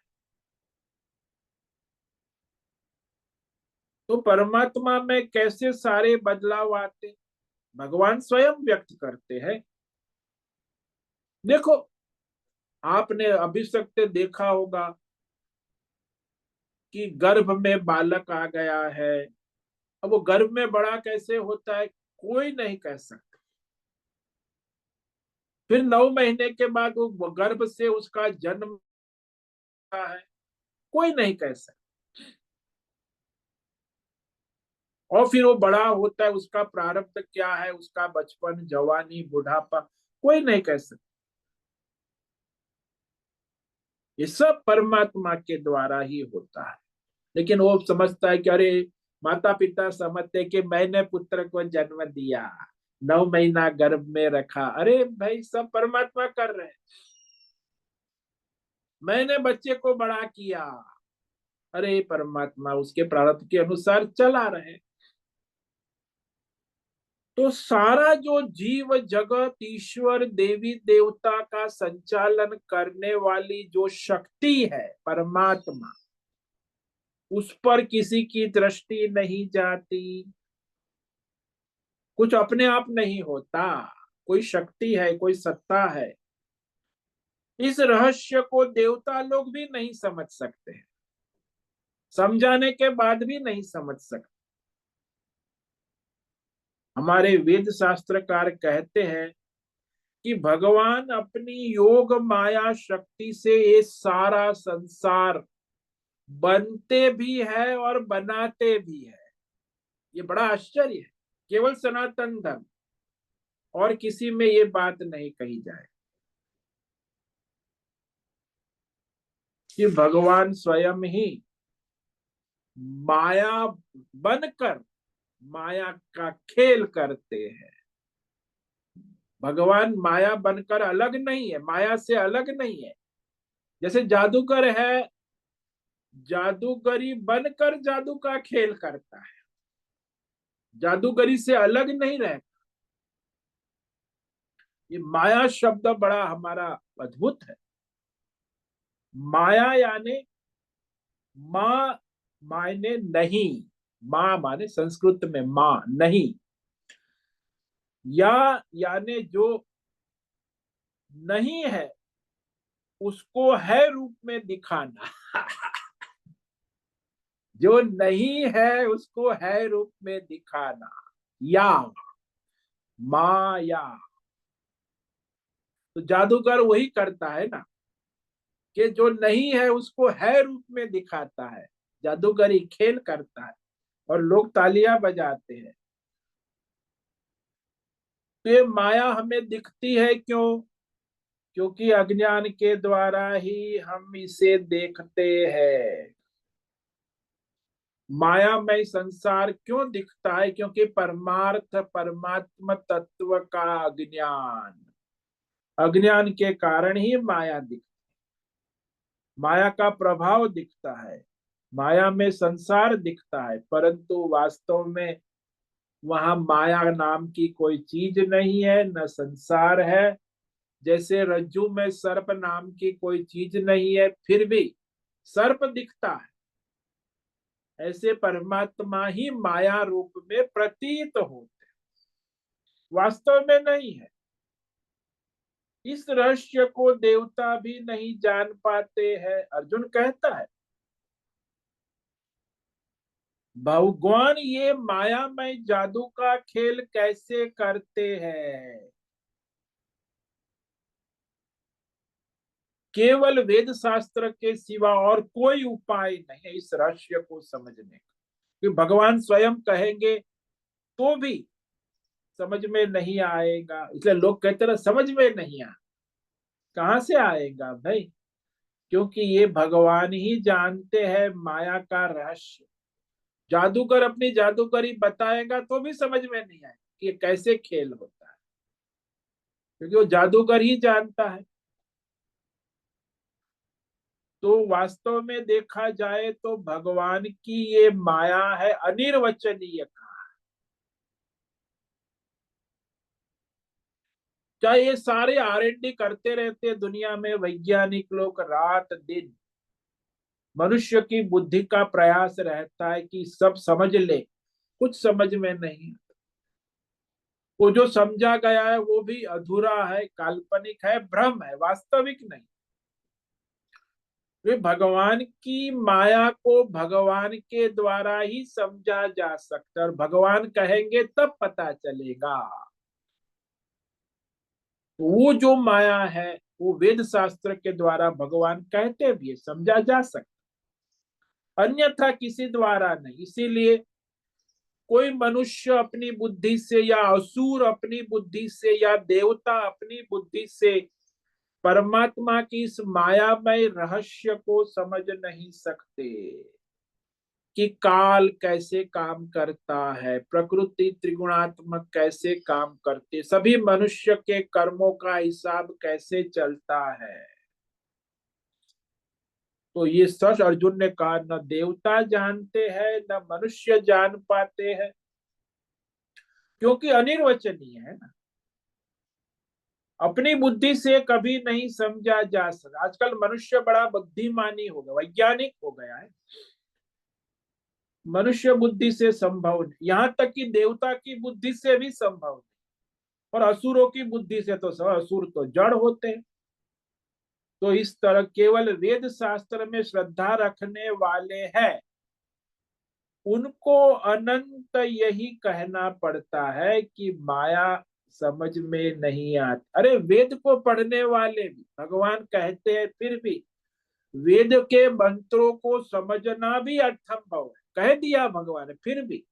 तो परमात्मा में कैसे सारे बदलाव आते, भगवान स्वयं व्यक्त करते हैं। देखो, आपने अभी तक देखा होगा कि गर्भ में बालक आ गया है। अब वो गर्भ में बड़ा कैसे होता है कोई नहीं कह सकता। फिर 9 महीने के बाद वो गर्भ से उसका जन्म होता है, कोई नहीं कह सकता। और फिर वो बड़ा होता है, उसका प्रारब्ध क्या है, उसका बचपन, जवानी, बुढ़ापा, कोई नहीं कह सकता। ये सब परमात्मा के द्वारा ही होता है। लेकिन वो समझता है कि अरे, माता पिता समझते कि मैंने पुत्र को जन्म दिया, 9 महीना गर्भ में रखा, अरे भाई सब परमात्मा कर रहे हैं। मैंने बच्चे को बड़ा किया, अरे परमात्मा उसके प्रारब्ध के अनुसार चला रहे। तो सारा जो जीव जगत, ईश्वर, देवी देवता का संचालन करने वाली जो शक्ति है परमात्मा, उस पर किसी की दृष्टि नहीं जाती। कुछ अपने आप नहीं होता, कोई शक्ति है, कोई सत्ता है। इस रहस्य को देवता लोग भी नहीं समझ सकते, समझाने के बाद भी नहीं समझ सकते। हमारे वेद शास्त्रकार कहते हैं कि भगवान अपनी योग माया शक्ति से ये सारा संसार बनते भी है और बनाते भी है। ये बड़ा आश्चर्य है। केवल सनातन धर्म और किसी में ये बात नहीं कही जाए कि भगवान स्वयं ही माया बनकर माया का खेल करते हैं। भगवान माया बनकर अलग नहीं है, माया से अलग नहीं है। जैसे जादूगर है, जादूगरी बनकर जादू का खेल करता है, जादूगरी से अलग नहीं रहता। ये माया शब्द बड़ा हमारा अद्भुत है। माया यानी माँ मायने नहीं, माँ माने संस्कृत में माँ नहीं, या यानी जो नहीं है उसको है रूप में दिखाना। जो नहीं है उसको है रूप में दिखाना, या माया। तो जादूगर वही करता है ना, कि जो नहीं है उसको है रूप में दिखाता है। जादूगरी खेल करता है और लोग तालियां बजाते हैं। तो ये माया हमें दिखती है क्यों? क्योंकि अज्ञान के द्वारा ही हम इसे देखते हैं। मायामय संसार क्यों दिखता है? क्योंकि परमार्थ परमात्म तत्व का अज्ञान, अज्ञान के कारण ही माया दिखती, माया का प्रभाव दिखता है, माया में संसार दिखता है। परंतु वास्तव में वहां माया नाम की कोई चीज नहीं है, न संसार है। जैसे रज्जू में सर्प नाम की कोई चीज नहीं है, फिर भी सर्प दिखता है, ऐसे परमात्मा ही माया रूप में प्रतीत होते, वास्तव में नहीं है। इस रहस्य को देवता भी नहीं जान पाते हैं। अर्जुन कहता है भगवान ये मायामय जादू का खेल कैसे करते हैं? केवल वेद शास्त्र के सिवा और कोई उपाय नहीं है इस रहस्य को समझने का। कि भगवान स्वयं कहेंगे तो भी समझ में नहीं आएगा। इसलिए लोग कहते रहे समझ में नहीं आ, कहां से आएगा भाई? क्योंकि ये भगवान ही जानते हैं माया का रहस्य। जादूगर अपनी जादूगरी बताएगा तो भी समझ में नहीं आएगा कि ये कैसे खेल होता है, क्योंकि वो जादूगर ही जानता है। तो वास्तव में देखा जाए तो भगवान की ये माया है अनिर्वचनीय का। क्या ये सारे R&D करते रहते हैं दुनिया में, वैज्ञानिक लोग रात दिन, मनुष्य की बुद्धि का प्रयास रहता है कि सब समझ ले, कुछ समझ में नहीं। वो जो समझा गया है वो भी अधूरा है, काल्पनिक है, भ्रम है, वास्तविक नहीं। वे भगवान की माया को भगवान के द्वारा ही समझा जा सकता है, और भगवान कहेंगे तब पता चलेगा। वो जो माया है वो वेद शास्त्र के द्वारा भगवान कहते भी है, समझा जा सकता, अन्यथा किसी द्वारा नहीं। इसीलिए कोई मनुष्य अपनी बुद्धि से, या असुर अपनी बुद्धि से, या देवता अपनी बुद्धि से परमात्मा की इस मायामय रहस्य को समझ नहीं सकते कि काल कैसे काम करता है, प्रकृति त्रिगुणात्मक कैसे काम करती, सभी मनुष्य के कर्मों का हिसाब कैसे चलता है। तो ये सच अर्जुन ने कहा, न देवता जानते हैं न मनुष्य जान पाते हैं, क्योंकि अनिर्वचनीय है ना, अपनी बुद्धि से कभी नहीं समझा जा सकता। आजकल मनुष्य बड़ा बुद्धिमानी हो गया, वैज्ञानिक हो गया है, मनुष्य बुद्धि से संभव नहीं, यहां तक कि देवता की बुद्धि से भी संभव नहीं, और असुरों की बुद्धि से तो असुर तो जड़ होते हैं। तो इस तरह केवल वेद शास्त्र में श्रद्धा रखने वाले हैं, उनको अनंत यही कहना पड़ता है कि माया समझ में नहीं आती। अरे वेद को पढ़ने वाले भी भगवान कहते हैं, फिर भी वेद के मंत्रों को समझना भी असंभव है, कह दिया भगवान ने, फिर भी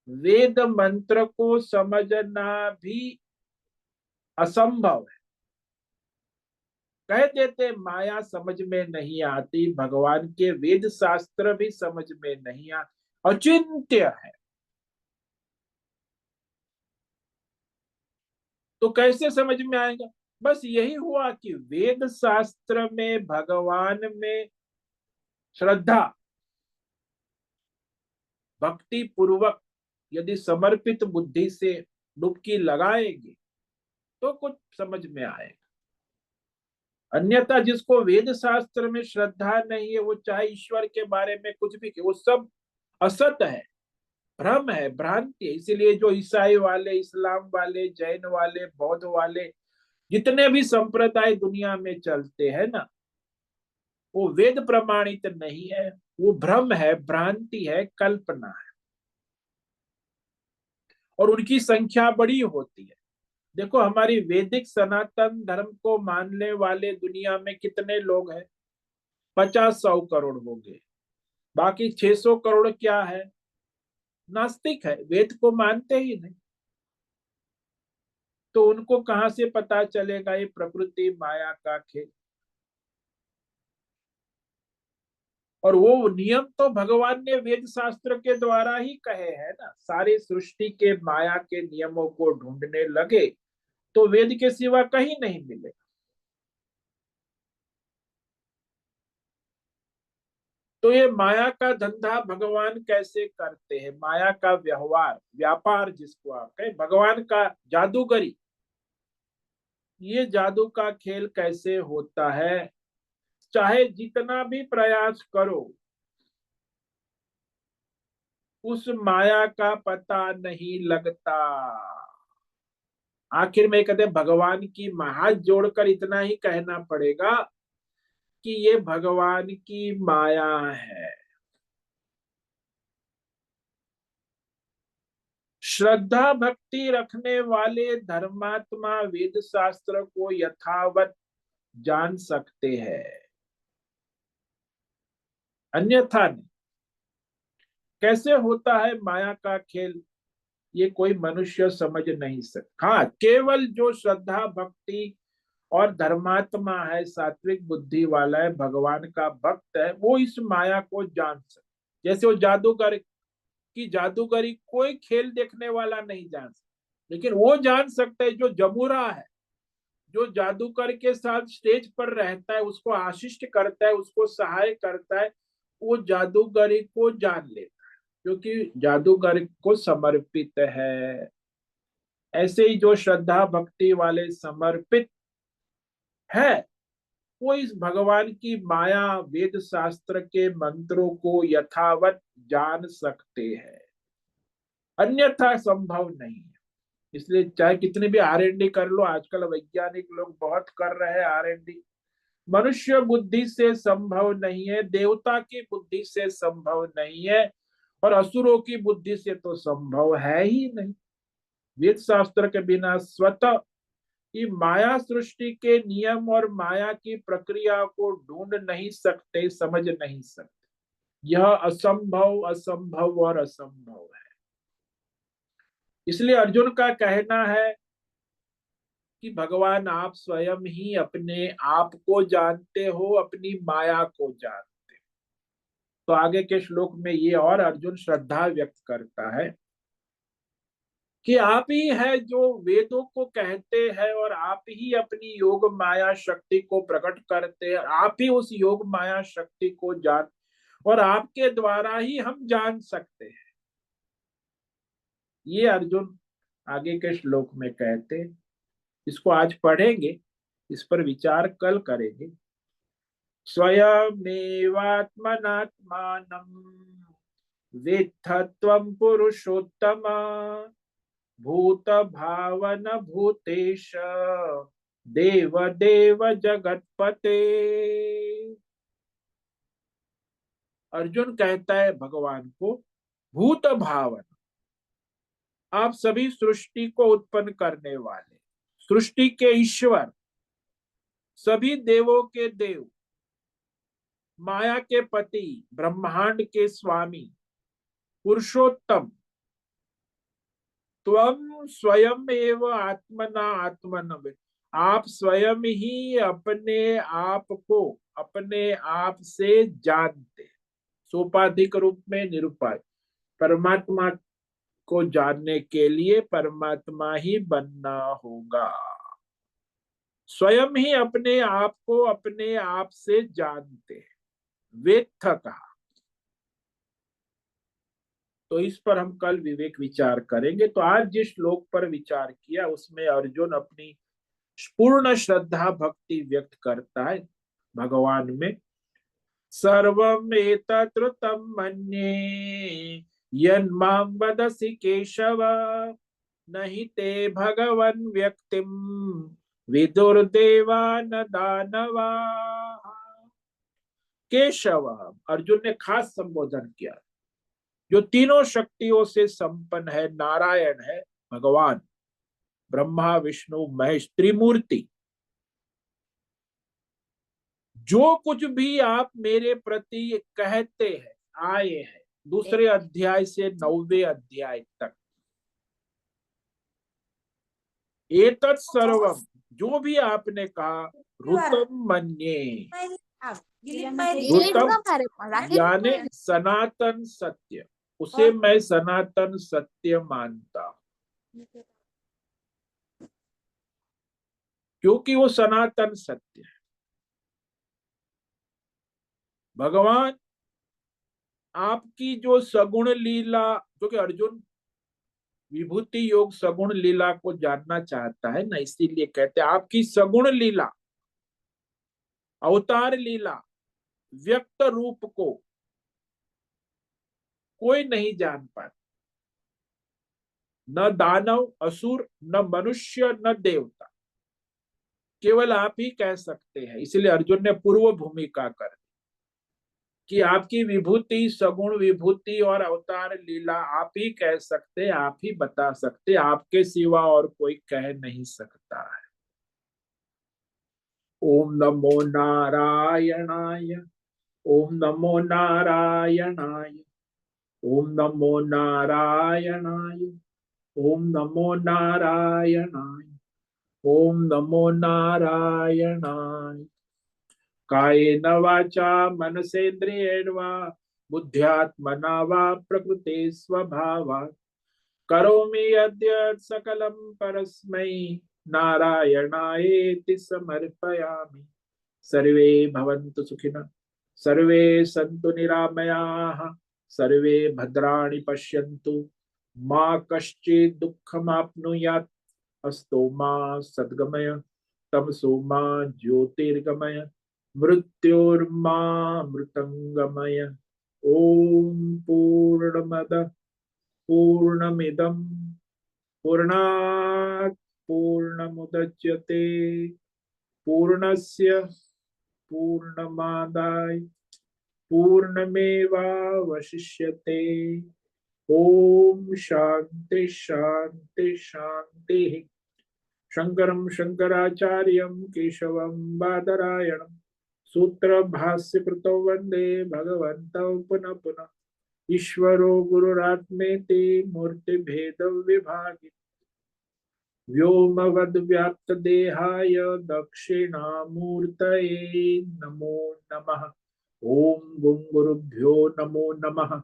वेद मंत्र को समझना भी असंभव है। कह देते माया समझ में नहीं आती, भगवान के वेद शास्त्र भी समझ में नहीं आते, अचिंत्य है। तो कैसे समझ में आएगा? बस यही हुआ कि वेद शास्त्र में भगवान में श्रद्धा भक्ति पूर्वक यदि समर्पित बुद्धि से डुबकी लगाएंगे तो कुछ समझ में आएगा। अन्यथा जिसको वेद शास्त्र में श्रद्धा नहीं है, वो चाहे ईश्वर के बारे में कुछ भी कहे, वो सब असत है, भ्रम है, भ्रांति है। इसीलिए जो ईसाई वाले, इस्लाम वाले, जैन वाले, बौद्ध वाले, जितने भी संप्रदाय दुनिया में चलते हैं ना, वो वेद प्रमाणित नहीं है, वो भ्रम है, भ्रांति है, कल्पना है, और उनकी संख्या बड़ी होती है। देखो हमारी वैदिक सनातन धर्म को मानने वाले दुनिया में कितने लोग हैं? 50-100 करोड़ होंगे। बाकी 600 करोड़ क्या है? नास्तिक है, वेद को मानते ही नहीं। तो उनको कहां से पता चलेगा ये प्रकृति माया का खेल? और वो नियम तो भगवान ने वेद शास्त्र के द्वारा ही कहे हैं ना। सारी सृष्टि के माया के नियमों को ढूंढने लगे तो वेद के सिवा कहीं नहीं मिले। तो ये माया का धंधा भगवान कैसे करते हैं? माया का व्यवहार, व्यापार जिसको आप कहें, भगवान का जादूगरी, ये जादू का खेल कैसे होता है? चाहे जितना भी प्रयास करो, उस माया का पता नहीं लगता। आखिर में कहते भगवान की हाथ जोड़कर इतना ही कहना पड़ेगा कि ये भगवान की माया है। श्रद्धा भक्ति रखने वाले धर्मात्मा वेद शास्त्र को यथावत जान सकते हैं, अन्यथा नहीं। कैसे होता है माया का खेल, ये कोई मनुष्य समझ नहीं सकता। हाँ, केवल जो श्रद्धा भक्ति और धर्मात्मा है, सात्विक बुद्धि वाला है, भगवान का भक्त है, वो इस माया को जान सकता। जैसे वो जादूगर की जादूगरी कोई खेल देखने वाला नहीं जान सकता, लेकिन वो जान सकता है जो जमुरा है, जो जादूगर के साथ स्टेज पर रहता है, उसको आशिष्ट करता है, उसको सहाय करता है, वो जादूगरी को जान लेता है, क्योंकि जादूगर को समर्पित है। ऐसे ही जो श्रद्धा भक्ति वाले समर्पित है, वो इस भगवान की माया वेद शास्त्र के मंत्रों को यथावत जान सकते हैं, अन्यथा संभव नहीं है। इसलिए चाहे कितनी भी R&D कर लो, आजकल वैज्ञानिक लोग बहुत कर रहे हैं R&D, मनुष्य बुद्धि से संभव नहीं है, देवता की बुद्धि से संभव नहीं है, और असुरों की बुद्धि से तो संभव है ही नहीं। वेद शास्त्र के बिना स्वतः कि माया सृष्टि के नियम और माया की प्रक्रिया को ढूंढ नहीं सकते, समझ नहीं सकते। यह असंभव, असंभव और असंभव है। इसलिए अर्जुन का कहना है कि भगवान आप स्वयं ही अपने आप को जानते हो, अपनी माया को जानते हो। तो आगे के श्लोक में ये और अर्जुन श्रद्धा व्यक्त करता है कि आप ही है जो वेदों को कहते हैं, और आप ही अपनी योग माया शक्ति को प्रकट करते हैं, आप ही उस योग माया शक्ति को जान, और आपके द्वारा ही हम जान सकते हैं। ये अर्जुन आगे के श्लोक में कहते हैं। इसको आज पढ़ेंगे, इस पर विचार कल करेंगे। स्वयमेवात्मनात्मानं वेत्थ त्वं पुरुषोत्तम भूत भावन भूतेश देव देव जगतपते। अर्जुन कहता है भगवान को, भूत भावन, आप सभी सृष्टि को उत्पन्न करने वाले, सृष्टि के ईश्वर, सभी देवों के देव, माया के पति, ब्रह्मांड के स्वामी, पुरुषोत्तम, त्वं स्वयं एव आत्मना आत्मन, आप स्वयं ही अपने आप को अपने आप से जानते। सोपाधिक रूप में निरूपाय, परमात्मा को जानने के लिए परमात्मा ही बनना होगा। स्वयं ही अपने आप को अपने आप से जानते हैं, वेत्थ कहा। तो इस पर हम कल विवेक विचार करेंगे। तो आज जिस श्लोक पर विचार किया उसमें अर्जुन अपनी पूर्ण श्रद्धा भक्ति व्यक्त करता है भगवान में। सर्वम एतत्कृतं मन्ये यन्मां वदसि केशव, नहि ते भगवन् व्यक्तिं विदुर्देवा न दानवा। केशव, अर्जुन ने खास संबोधन किया, जो तीनों शक्तियों से संपन्न है, नारायण है, भगवान ब्रह्मा विष्णु महेश त्रिमूर्ति। जो कुछ भी आप मेरे प्रति कहते हैं, आए हैं, दूसरे अध्याय से 9वें अध्याय तक, एतत् सर्वम, जो भी आपने कहा, ऋतम मन्ये, ऋतम यानी सनातन सत्य, उसे मैं सनातन सत्य मानता हूं, क्योंकि वो सनातन सत्य है। भगवान आपकी जो सगुण लीला, जो कि अर्जुन विभूति योग सगुण लीला को जानना चाहता है ना, इसीलिए कहते हैं आपकी सगुण लीला, अवतार लीला, व्यक्त रूप को कोई नहीं जान पाता, न दानव असुर, न मनुष्य, न देवता, केवल आप ही कह सकते हैं। इसलिए अर्जुन ने पूर्व भूमिका कर दी कि आपकी विभूति, सगुण विभूति और अवतार लीला आप ही कह सकते, आप ही बता सकते, आपके सिवा और कोई कह नहीं सकता है। ओम नमो नारायणाय, ओम नमो नारायणाय, ओम नमो नारायणाय, ओम नमो नारायणाय, ओम नमो नारायणाय। कायेन वाचा मनसेन्द्रियेण वा बुद्ध्यात्मना वा प्रकृते स्वभावात् करोमि यद्यत् सकलं परस्मै नारायणायेति समर्पयामि। सर्वे भवन्तु सुखिनः, सर्वे सन्तु निरामयाः, सर्वे भद्राणि पश्यन्तु, मा कश्चित् दुःखमाप्नुयात्। अस्तो मा सद्गमय, तमसो मा ज्योतिर्गमय, मृत्योर्मा मृतंगमय। ओम पूर्णमद पूर्णमिदं पूर्णात् पूर्णमुदच्यते पूर्णस्य पूर्णमादाय पूर्णमेवावशिष्यते। ओम शांति शांति शांति। शंकरं शंकराचार्यं केशवं बादरायणं सूत्र भाष्य कृतौ वंदे भगवन्तौ पुनः पुनः। ईश्वरो गुरुरात्मेति मूर्ति भेद विभागि व्योमवद्व्याप्तदेहाय दक्षिणामूर्तये नमो नमः। ओम गुं गुरुभ्यो नमो नमः।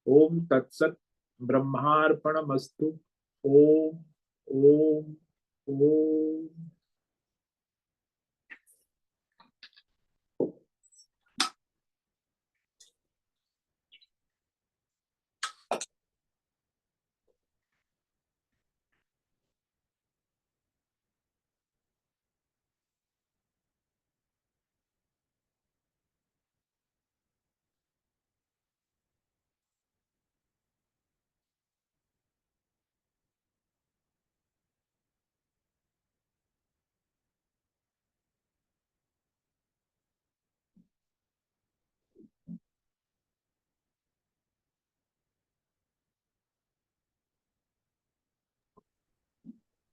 ओम तत्सत् ब्रह्मार्पणमस्तु। ओम ओम ओम।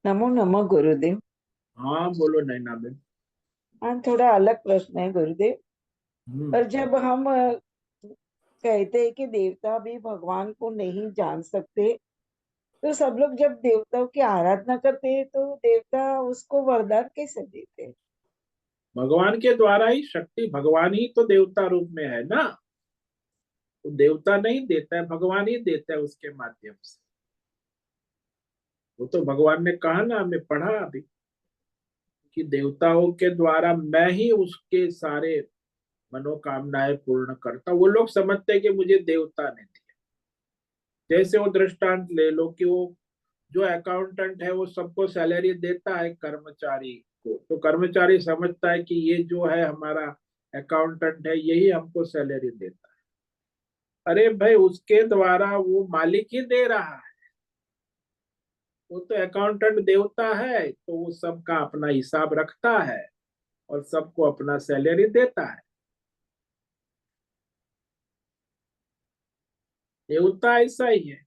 नमो नमः गुरुदेव। हाँ बोलो नैना बेन। हाँ, थोड़ा अलग प्रश्न है गुरुदेव। पर जब हम कहते हैं कि देवता भी भगवान को नहीं जान सकते, तो सब लोग जब देवताओं की आराधना करते हैं तो देवता उसको वरदान कैसे देते हैं? भगवान के द्वारा ही शक्ति, भगवान ही तो देवता रूप में है ना। तो देवता नहीं देता है, भगवान ही देता है उसके माध्यम से। वो तो भगवान ने कहा ना, हमें पढ़ा अभी कि देवताओं के द्वारा मैं ही उसके सारे मनोकामनाएं पूर्ण करता। वो लोग समझते हैं कि मुझे देवता ने दिया। जैसे वो दृष्टांत ले लो कि वो जो अकाउंटेंट है वो सबको सैलरी देता है कर्मचारी को, तो कर्मचारी समझता है कि ये जो है हमारा अकाउंटेंट है, यही हमको सैलरी देता है। अरे भाई, उसके द्वारा वो मालिक ही दे रहा है। वो तो अकाउंटेंट देवता है, तो वो सबका अपना हिसाब रखता है और सबको अपना सैलरी देता है। देवता ऐसा ही है।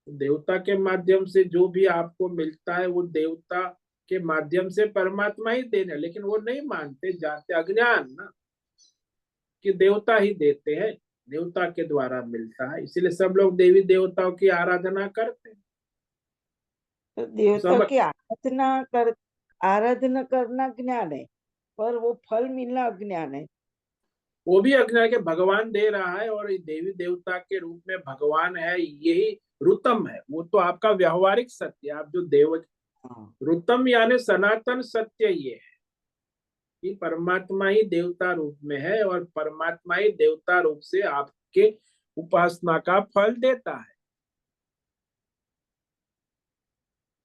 देवता के माध्यम से जो भी आपको मिलता है वो देवता के माध्यम से परमात्मा ही देने, लेकिन वो नहीं मानते, जानते, अज्ञान ना कि देवता ही देते हैं, देवता के द्वारा मिलता है। इसीलिए सब लोग देवी देवताओं की आराधना करते हैं। तो देवताओं समझ, की आराधना करना ज्ञान है, पर वो फल मिलना अज्ञान है। वो भी अज्ञान के भगवान दे रहा है और देवी देवता के रूप में भगवान है, यही रुतम है। वो तो आपका व्यवहारिक सत्य, आप जो देव, हाँ। रुतम यानी सनातन सत्य ये है कि परमात्मा ही देवता रूप में है और परमात्मा ही देवता रूप से आपके उपासना का फल देता है।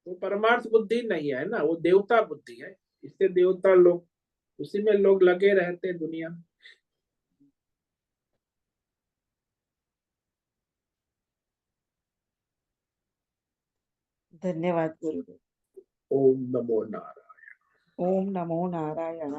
वो परमार्थ बुद्धि नहीं है ना, वो देवता बुद्धि है। इससे देवता लोग, उसी में लोग लगे रहते दुनिया में। धन्यवाद गुरुदेव। ओम नमो नारायण। ओम नमो नारायण।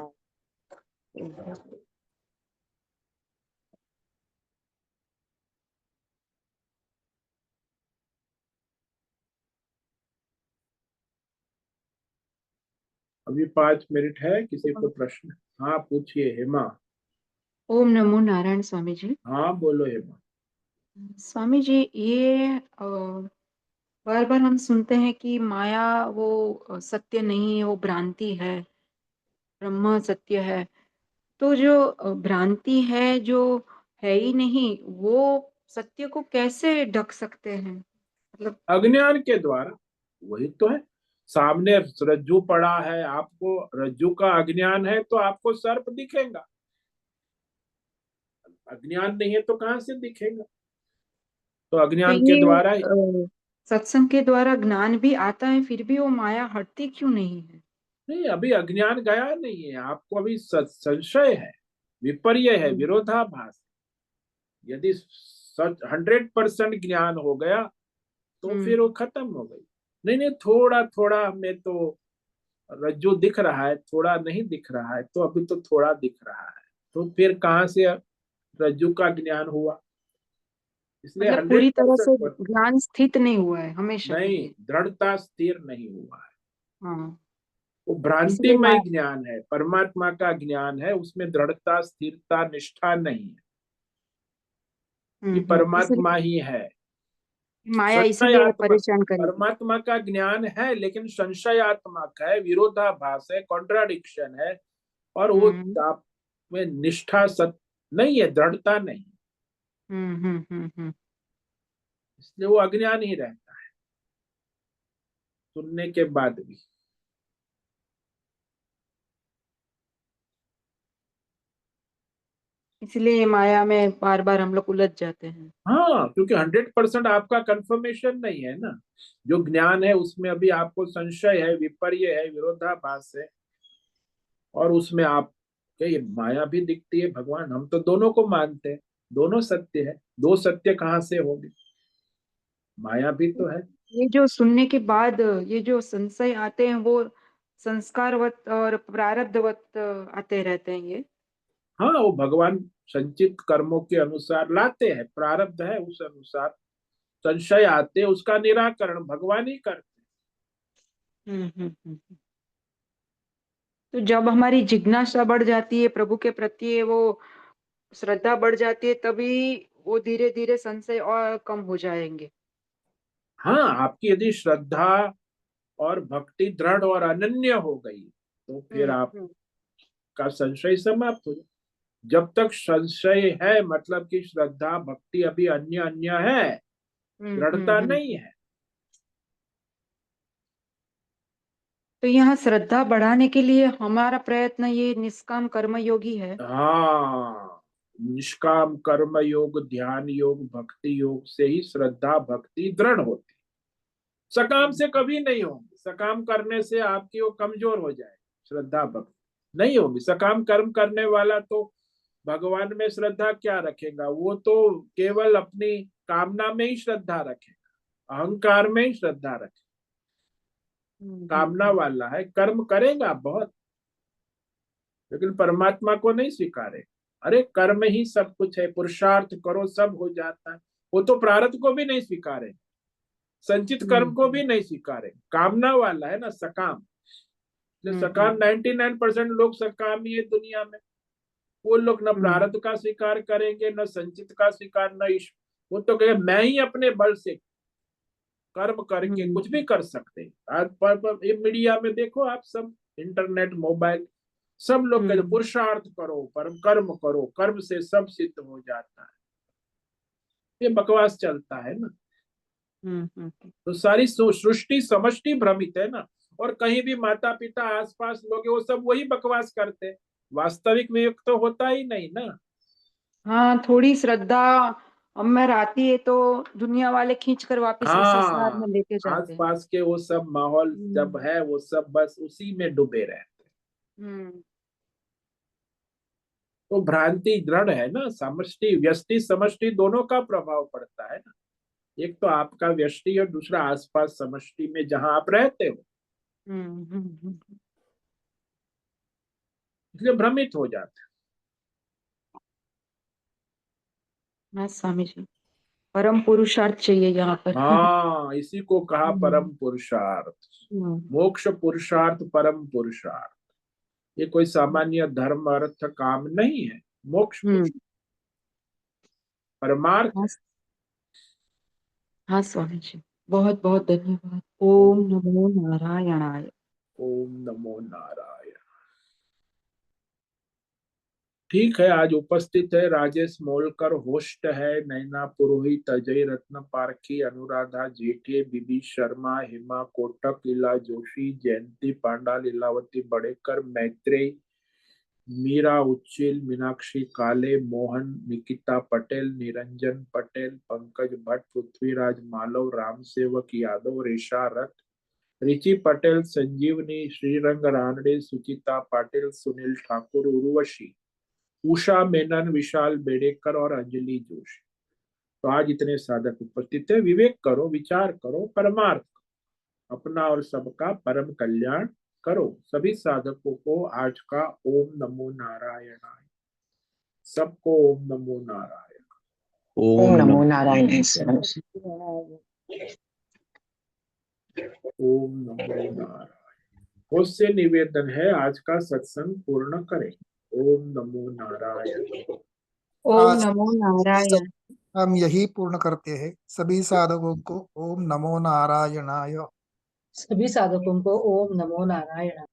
अभी 5 मिनट है, किसी को प्रश्न? हाँ पूछिए हेमा। ओम नमो नारायण स्वामी जी। हाँ बोलो हेमा। स्वामी जी, ये बार बार हम सुनते हैं कि माया वो सत्य नहीं है, वो भ्रांति है, ब्रह्म सत्य है। तो जो भ्रांति है, जो है ही नहीं, वो सत्य को कैसे ढक सकते हैं? मतलब अज्ञान के द्वारा। वही तो है, सामने रज्जू पड़ा है, आपको रज्जू का अज्ञान है तो आपको सर्प दिखेगा। अज्ञान नहीं है तो कहां से दिखेगा? तो तो अज्ञान के ये द्वारा। सत्संग के द्वारा ज्ञान भी आता है, फिर भी वो माया हटती क्यों नहीं है? नहीं, अभी अज्ञान गया नहीं है, आपको अभी संशय है, विपर्य है, हम्म, विरोधाभास। यदि सच 100% ज्ञान हो गया तो फिर वो खत्म हो गई। नहीं नहीं, थोड़ा थोड़ा हमें तो रज्जु दिख रहा है, थोड़ा नहीं दिख रहा है, तो अभी तो थोड़ा दिख रहा है, तो फिर कहाँ से रज्जु का ज्ञान हुआ? इसलिए मतलब हंड्रेड पूरी तरह से परसेंट ज्ञान स्थित नहीं हुआ है हमेशा के नहीं, लिए। दृढ़ता स्थिर नहीं हुआ है। हाँ, वो इसलिए भ्रांतिमय ज्ञान है, परमात्मा का ज्ञान है, उसमें दृढ़ता स्थिरता निष्ठा नहीं है कि परमात्मा इसलिए ही है। माया इसीलिए संशयात्मक, परेशान करेगी। परमात्मा का ज्ञान है लेकिन संशयात्मक है, विरोधाभास है, कॉन्ट्राडिक्शन है, और वो हम्म आप में निष्ठा सत नहीं है, दृढ़ता नहीं, हम्म। इसलिए वो अज्ञान ही रहता है सुनने के बाद भी। इसलिए माया में बार बार हम लोग उलझ जाते हैं। हाँ, क्योंकि 100% आपका कंफर्मेशन नहीं है ना। जो ज्ञान है उसमें अभी आपको संशय है, विपर्य है, विरोधाभास है, और उसमें आप क्या, ये माया भी दिखती है, भगवान हम तो दोनों को मानते हैं, दोनों सत्य है, दो सत्य कहाँ से होंगे? माया भी तो है। ये जो सुनने के बाद ये जो संशय आते हैं वो संस्कारवत और प्रारब्धवत आते रहते हैं ये। हाँ, वो भगवान संचित कर्मों के अनुसार लाते हैं, प्रारब्ध है उस अनुसार संशय आते, उसका निराकरण भगवान ही करते। हम्म। तो जब हमारी जिज्ञासा बढ़ जाती है प्रभु के प्रति, वो श्रद्धा बढ़ जाती है, तभी वो धीरे धीरे संशय और कम हो जाएंगे। हाँ, आपकी यदि श्रद्धा और भक्ति दृढ़ और अनन्य हो गई तो फिर हम्म आपका संशय समाप्त हो जाए। जब तक संशय है मतलब कि श्रद्धा भक्ति अभी अन्य अन्य है, दृढ़ता हम्म। नहीं है। तो यहाँ श्रद्धा बढ़ाने के लिए हमारा प्रयत्न ये निष्काम कर्म योगी है। हाँ, निष्काम कर्म योग, ध्यान योग, भक्ति योग से ही श्रद्धा भक्ति दृढ़ होती। सकाम से कभी नहीं होगी, सकाम करने से आपकी वो कमजोर हो जाए, श्रद्धा भक्ति नहीं होगी। सकाम कर्म करने वाला तो भगवान में श्रद्धा क्या रखेगा? वो तो केवल अपनी कामना में ही श्रद्धा रखेगा, अहंकार में ही श्रद्धा रखेगा। कामना वाला है, कर्म करेगा बहुत, लेकिन परमात्मा को नहीं स्वीकारे। अरे कर्म ही सब कुछ है, पुरुषार्थ करो सब हो जाता है, वो तो प्रारब्ध को भी नहीं स्वीकारे, संचित कर्म को भी नहीं स्वीकारे। कामना वाला है ना सकाम। सकाम 99% लोग सकाम ही है दुनिया में। वो लोग न प्रारब्ध का स्वीकार करेंगे, न संचित का स्वीकार, न ईश्वर। वो तो कहे मैं ही अपने बल से कर्म करके कुछ भी कर सकते हैं। आज पर ये मीडिया में देखो आप सब, इंटरनेट मोबाइल, सब लोग कहते पुरुषार्थ करो, परम कर्म करो, कर्म से सब सिद्ध हो जाता है। ये बकवास चलता है ना। तो सारी सृष्टि समष्टि भ्रमित है ना। और कहीं भी माता पिता आसपास लोग वो सब वही बकवास करते, वास्तविक विवेक तो होता ही नहीं ना। हाँ, थोड़ी श्रद्धा हम में आती है तो दुनिया वाले खींच कर वापस उस संसार में हाँ, लेके जाते हैं। आसपास के वो सब माहौल जब हम्म है वो सब बस उसी में डूबे रहते हैं। हम्म तो भ्रांति दृढ़ है ना, समष्टि व्यष्टि समष्टि दोनों का प्रभाव पड़ता है ना। एक तो आपका व्यष्टि और दूसरा आसपास समष्टि में जहां आप रहते हो, इसलिए भ्रमित हो जाते हाँ स्वामी जी, परम पुरुषार्थ चाहिए यहाँ पर। हैं। हाँ, इसी को कहा हम्म परम पुरुषार्थ, हम्म मोक्ष पुरुषार्थ, परम पुरुषार्थ। ये कोई सामान्य धर्म अर्थ काम नहीं है, मोक्ष हम्म। परमार्थ हाँ, है। हाँ स्वामी जी, बहुत बहुत धन्यवाद। ओ- ओम नमो नारायणाय। ओम नमो नारायण। ठीक है, आज उपस्थित है राजेश मोलकर, होस्ट है नैना पुरोहित, अजय रत्न पारखी, अनुराधा जेठे, बीबी शर्मा, हेमा कोटक, इला जोशी, जयंती पांडा, लीलावती बड़ेकर, मैत्रेय, मीरा उच्चिल, मीनाक्षी काले, मोहन, निकिता पटेल, निरंजन पटेल, पंकज भट्ट, पृथ्वीराज मालव, राम सेवक यादव, रेशा रथ, रिचि पटेल, संजीवनी, श्रीरंग रानडे, सुचिता पाटिल, सुनील ठाकुर, उर्वशी, उषा मेनन, विशाल बेड़ेकर और अंजलि जोशी। तो आज इतने साधक उपस्थित है, विवेक करो, विचार करो, परमार्थ अपना और सबका परम कल्याण करो। सभी साधकों को आज का ओम नमो नारायणाय, सबको ओम नमो नारायण। ओम नमो नारायण स्वामी जी। ओम नमो नारायण। उससे निवेदन है आज का सत्संग पूर्ण करें। ओम नमो नारायण। ओम आज नमो नारायण। हम यही पूर्ण करते हैं। सभी साधकों को ओम नमो नारायणाय। सभी साधकों को ओम नमो नारायण।